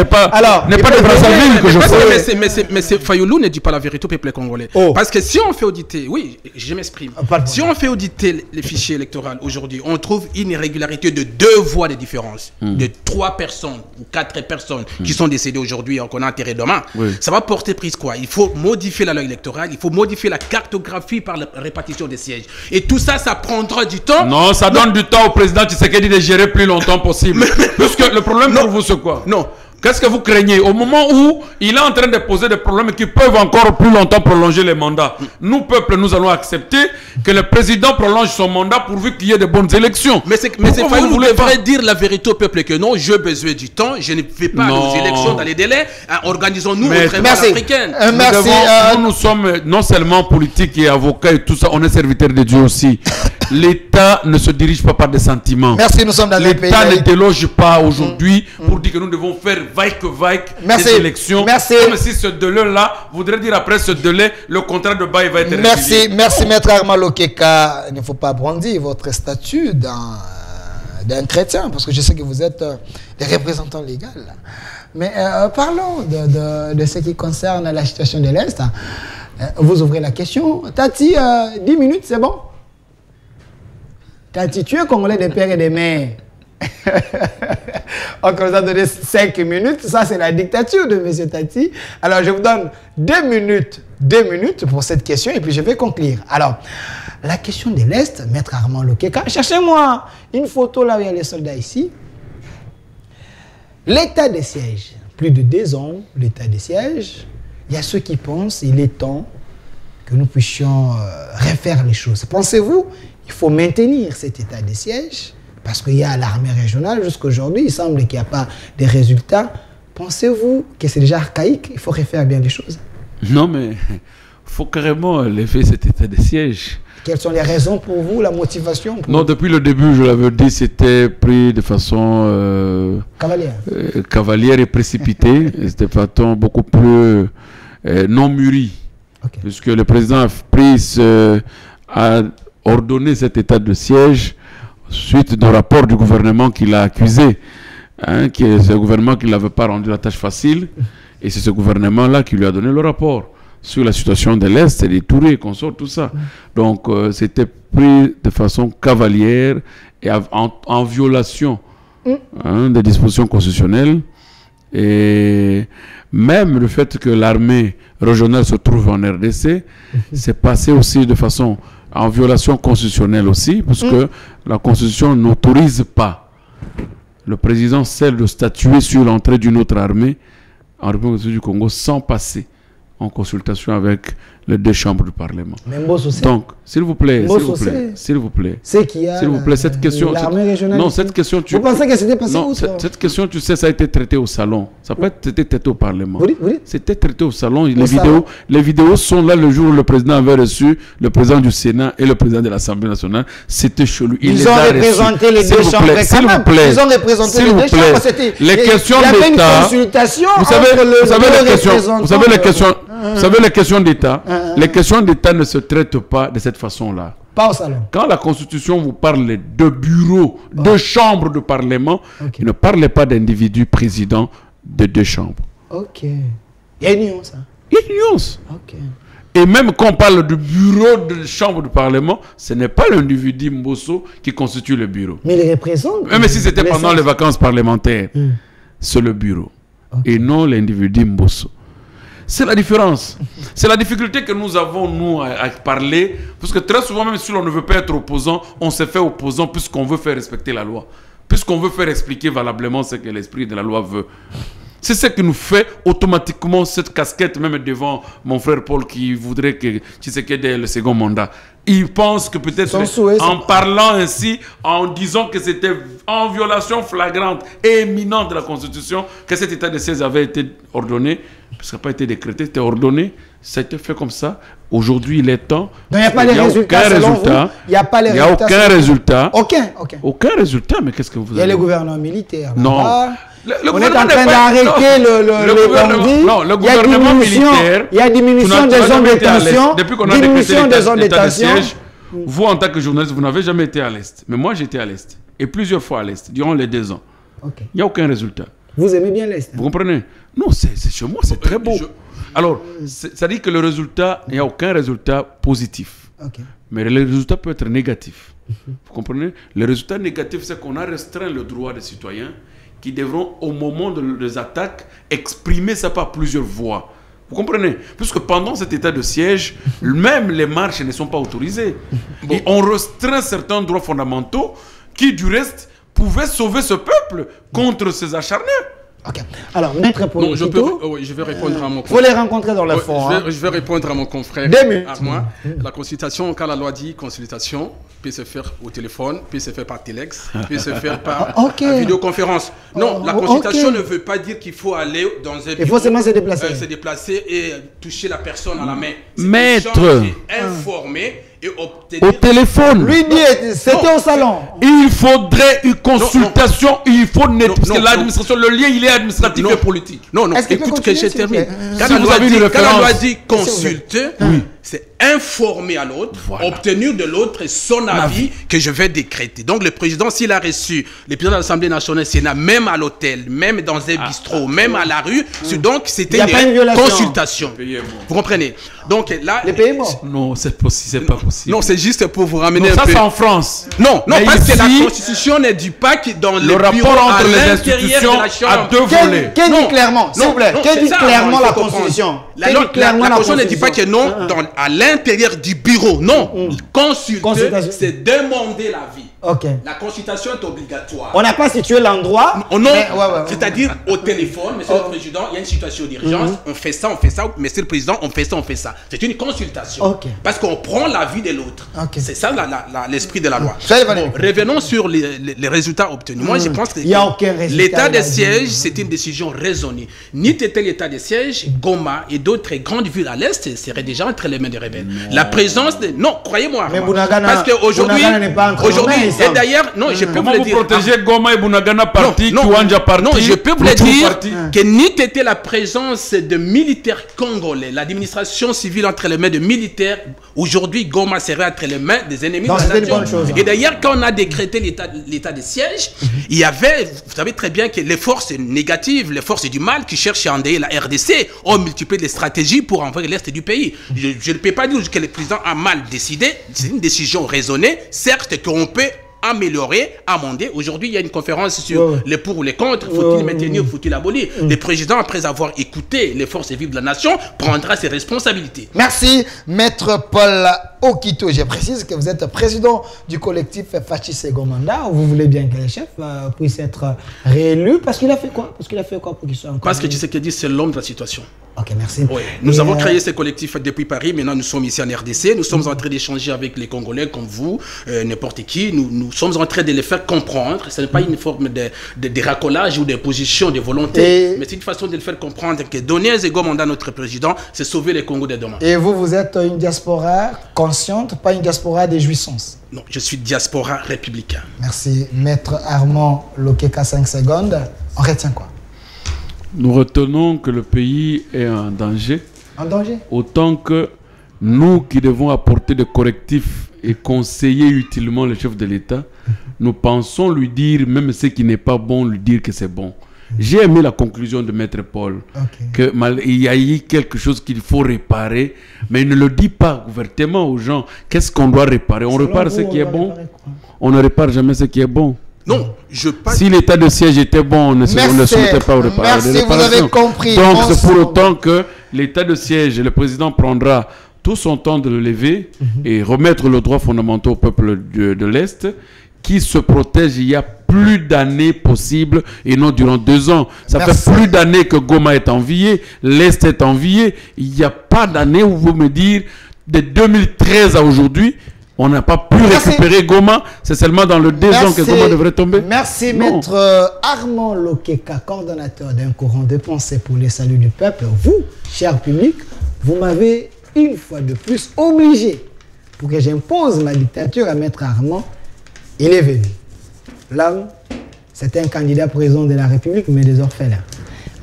pas de Brazzaville que je fais. Mais Fayoulou ne dit pas la vérité au peuple congolais. Parce que si on fait auditer, oui, je m'exprime. Si on fait auditer les fichiers électoraux aujourd'hui, on trouve une irrégularité de 2 voix de différence. De 3 personnes ou 4 personnes qui sont décédées aujourd'hui et qu'on a enterré demain. Ça va porter prise quoi? Il faut modifier la loi électorale, il faut modifier la cartographie par la répartition des sièges. Et tout ça, ça prendra du temps. Non, ça donne du temps au président Tshisekedi de gérer plus longtemps possible. Puisque le problème pour vous, c'est quoi? Non. Qu'est-ce que vous craignez? Au moment où il est en train de poser des problèmes qui peuvent encore plus longtemps prolonger les mandats, nous, peuple, nous allons accepter que le président prolonge son mandat pourvu qu'il y ait de bonnes élections. Mais c'est Fayoulou devrait dire la vérité au peuple que non, j'ai besoin du temps, je ne fais pas nos élections dans les délais, organisons-nous autrement l'africaine. Merci. Nous sommes non seulement politiques et avocats et tout ça, on est serviteurs de Dieu aussi. L'État ne se dirige pas par des sentiments. Merci, nous sommes dans le pays. L'État ne déloge pas aujourd'hui pour dire que nous devons faire vaille-que-vaille Merci. des élections. Merci. Comme si ce délai-là voudrait dire après ce délai, le contrat de bail va être Merci, résilié. merci Maître Armand Lokeka. Il ne faut pas brandir votre statut d'un chrétien, parce que je sais que vous êtes des représentants légaux. Mais parlons de ce qui concerne la situation de l'Est. Vous ouvrez la question. Tati, 10 minutes, c'est bon? Tati, tu es congolais des pères et des mères. On nous a donné 5 minutes. Ça, c'est la dictature de M. Tati. Alors, je vous donne 2 minutes pour cette question et puis je vais conclure. Alors, la question de l'Est, Maître Armand Lokeka. Cherchez-moi une photo là où il y a les soldats ici. L'état de siège. Plus de 2 ans, l'état de siège. Il y a ceux qui pensent qu'il est temps que nous puissions refaire les choses. Pensez-vous, il faut maintenir cet état de siège parce qu'il y a l'armée régionale jusqu'à aujourd'hui, il semble qu'il n'y a pas de résultats. Pensez-vous que c'est déjà archaïque? Il faut refaire bien les choses. Non, mais il faut carrément lever cet état de siège. Quelles sont les raisons pour vous, la motivation pour Non, depuis le début, je l'avais dit, c'était pris de façon cavalière et précipitée. C'était de façon beaucoup plus non mûrie. Okay. Puisque le président a ordonné cet état de siège suite d'un rapport du gouvernement qui l'a accusé. Qui est ce gouvernement qui ne l'avait pas rendu la tâche facile. Et c'est ce gouvernement-là qui lui a donné le rapport sur la situation de l'Est, les Tourés et consorts, tout ça. Donc, c'était pris de façon cavalière et en violation des dispositions constitutionnelles. Et même le fait que l'armée régionale se trouve en RDC, c'est passé aussi de façon en violation constitutionnelle aussi, parce que la Constitution n'autorise pas le président seul de statuer sur l'entrée d'une autre armée en République du Congo sans passer en consultation avec les 2 chambres du Parlement. Donc, s'il vous plaît, s'il vous plaît, cette question, cette question, vous pensez que c'était passé où, cette question, tu sais, ça a été traité au salon. Ça peut être traité au Parlement. C'était traité au salon. Les vidéos sont là le jour où le président avait reçu le président du Sénat et le président de l'Assemblée nationale. C'était chelou. Ils ont représenté les 2 chambres. S'il vous plaît, ils ont représenté les 2 chambres. Les questions d'État. Vous savez les questions d'État. Les questions d'État ne se traitent pas de cette façon-là. Pas au salon. Quand la Constitution vous parle de bureaux, de chambres de Parlement, il ne parle pas d'individus présidents de 2 chambres. Ok. Il y a une nuance. Il y a une nuance. Ok. Et même quand on parle de bureau de chambre de Parlement, ce n'est pas l'individu Mbosso qui constitue le bureau. Mais il représente. Même si c'était pendant les vacances parlementaires, c'est le bureau. Et non l'individu Mbosso. C'est la différence. C'est la difficulté que nous avons, nous, à parler. Parce que très souvent, même si on ne veut pas être opposant, on se fait opposant puisqu'on veut faire respecter la loi. Puisqu'on veut faire expliquer valablement ce que l'esprit de la loi veut. C'est ce qui nous fait automatiquement cette casquette, même devant mon frère Paul qui voudrait que Tshisekedi ait le second mandat. Il pense que peut-être en parlant ainsi, en disant que c'était en violation flagrante et éminente de la Constitution, que cet état de siège avait été ordonné, parce qu'il n'a pas été décrété, c'était ordonné, ça a été fait comme ça. Aujourd'hui, il est temps. Donc il n'y a pas de résultats selon vous. Il n'y a pas les résultats. Il n'y a aucun résultat. Aucun résultat, mais qu'est-ce que vous avez? Il y a le gouvernement militaire. Non. On est en train d'arrêter le gouvernement militaire. Il y a diminution des zones de détention. Depuis qu'on a décrété l'état de siège, vous, en tant que journaliste, vous n'avez jamais été à l'Est. Mais moi, j'étais à l'Est. Et plusieurs fois à l'Est, durant les 2 ans. Il n'y a aucun résultat. Vous aimez bien l'Est? Vous comprenez? Non, c'est chez moi, c'est très beau. Alors, ça dit que le résultat, il n'y a aucun résultat positif. Mais le résultat peut être négatif. Vous comprenez? Le résultat négatif, c'est qu'on a restreint le droit des citoyens qui devront, au moment des attaques, exprimer ça par plusieurs voies. Vous comprenez? Puisque pendant cet état de siège, même les marches ne sont pas autorisées. Et on restreint certains droits fondamentaux qui, du reste, pouvaient sauver ce peuple contre ces acharnés. Ok. Alors, Maître Paul, je vais répondre à mon confrère. Il faut les rencontrer dans le fond. Je vais répondre à mon confrère. 2 minutes. La consultation, quand la loi dit consultation, peut se faire au téléphone, peut se faire par téléx, peut se faire par vidéoconférence. Non, la consultation ne veut pas dire qu'il faut aller dans un bureau. Il faut seulement se déplacer. Se déplacer et toucher la personne à la main. Maître. Informé et obtenir... Au téléphone. Lui dit, c'était au salon. Il faudrait une consultation, il faut parce que non, l'administration, le lien, il est administratif et politique. Non, Est-ce qu'il peut écoute que continuer, je s'il vous plaît? termine. Si vous avez une Quand référence. la loi dit consulter, c'est informer à l'autre, Voilà. obtenir de l'autre son avis que je vais décréter. Donc le président, s'il a reçu le président de l'Assemblée nationale, Sénat, même à l'hôtel, même dans un bistrot, même à la rue, donc c'était Il y a pas une violation. consultation. Vous comprenez? Donc là... Les pays morts. Non, c'est pas possible. Non, c'est juste pour vous ramener Non, un ça peu... c'est en France. Non, Mais parce que la ici, Constitution ne dit pas que dans le le rapport bureau à entre les l'intérieur institutions de la Chambre... a deux volets. Qu'est-ce Non, dit clairement, s'il non, vous plaît, non, qu'est-ce c'est dit ça, clairement il la faut comprendre. Constitution? La Qu'est-ce dit clairement la Constitution ne dit pas que non, à l'intérieur du bureau. Non, consulter, c'est demander l'avis. Ok. La consultation est obligatoire. On n'a pas situé l'endroit. Oh non, mais- ouais. c'est-à-dire au téléphone, monsieur le président, il y a une situation d'urgence, on fait ça, monsieur le président, on fait ça. C'est une consultation. Ok. Parce qu'on prend l'avis de l'autre. Ok. C'est ça l'esprit de la loi. Soyez valide. Revenons sur les résultats obtenus. Moi, je pense que Il y a aucun résultat, l'état il a de dit. siège, c'est une décision raisonnée. Ni était l'état de siège, Goma et d'autres grandes villes à l'Est seraient déjà entre les mains des rebelles. La présence de... Non, croyez-moi. Mais Bunagana- Parce qu'aujourd'hui... Bunagana n'est pas entre nos mains, il Et semble. d'ailleurs, non, je peux vous Comment le vous dire. protégez Goma et Bunagana parti, Kiwanja parti, Non, je peux vous le Rutshuru dire parti. que ni était la présence de militaires congolais, l'administration civile entre les mains de militaires, aujourd'hui Goma serait entre les mains des ennemis Donc, de la c'était une nation. bonne chose, hein. Et d'ailleurs, quand on a décrété l'état de siège, il y avait, vous savez très bien que les forces négatives, les forces du mal qui cherchent à endeuiller la RDC ont multiplié les stratégies pour envoyer l'Est du pays. Je ne peux pas dire que le président a mal décidé, c'est une décision raisonnée, certes qu'on peut améliorer, amender. Aujourd'hui, il y a une conférence sur les pour ou les contre. Faut-il maintenir, faut-il abolir? Le président, après avoir écouté les forces vives de la nation, prendra ses responsabilités. Merci, Maître Paul Okito. Je précise que vous êtes président du collectif Fachi Second Mandat. Vous voulez bien que le chef puisse être réélu. Parce qu'il a fait quoi? Parce qu'il a fait quoi pour qu'il soit encore Parce que réélu? tu sais que dit, c'est l'homme de la situation. Ok, merci. Oui. Nous avons créé ce collectif depuis Paris. Maintenant, nous sommes ici en RDC. Nous sommes en train d'échanger avec les Congolais comme vous, n'importe qui. Nous sommes en train de les faire comprendre. Ce n'est pas une forme de racolage ou de position, de volonté, mais c'est une façon de le faire comprendre que donner un second mandat à notre président, c'est sauver les Congos de demain. Et vous êtes une diaspora consciente, pas une diaspora des jouissances. Non, je suis diaspora républicain. Merci. Maître Armand Lokeka, 5 secondes. On retient quoi? Nous retenons que le pays est en danger. En danger? Autant que nous qui devons apporter des correctifs et conseiller utilement le chef de l'État, nous pensons lui dire, même ce qui n'est pas bon, lui dire que c'est bon. J'ai aimé la conclusion de Maître Paul, qu'il y a eu quelque chose qu'il faut réparer, mais il ne le dit pas ouvertement aux gens. Qu'est-ce qu'on doit réparer? On répare ce qui est bon? On ne répare jamais ce qui est bon. Non, je parle... Si l'état de siège était bon, on ne souhaitait pas réparer. Merci, vous avez compris. Donc c'est pour autant que l'état de siège, le président prendra tout son temps de le lever et remettre le droit fondamental au peuple de l'Est qui se protège il y a plus d'années possibles et non durant 2 ans. Ça fait plus d'années que Goma est envié, l'Est est envié. Il n'y a pas d'année où vous me dire de 2013 à aujourd'hui, on n'a pas pu récupérer Goma. C'est seulement dans le 2 ans que Goma devrait tomber. Merci, Non. Maître Armand Lokeka, coordonnateur d'un courant de pensée pour le salut du peuple. Vous, cher public, vous m'avez une fois de plus obligé pour que j'impose ma dictature à Maître Armand. Il est venu. L'homme, c'est un candidat président de la République, mais des orphelins.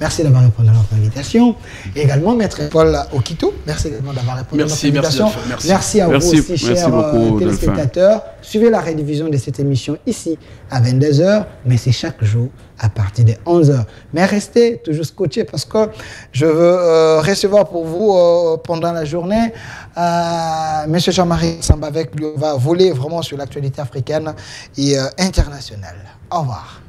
Merci d'avoir répondu à notre invitation. Et également, Maître Paul Okito, merci également d'avoir répondu à notre invitation. Merci à vous aussi, chers téléspectateurs. Suivez la rediffusion de cette émission ici à 22 h, mais c'est chaque jour à partir de 11 h. Mais restez toujours scotchés parce que je veux recevoir pour vous pendant la journée M. Jean-Marie Samba avec lui. On va voler vraiment sur l'actualité africaine et internationale. Au revoir.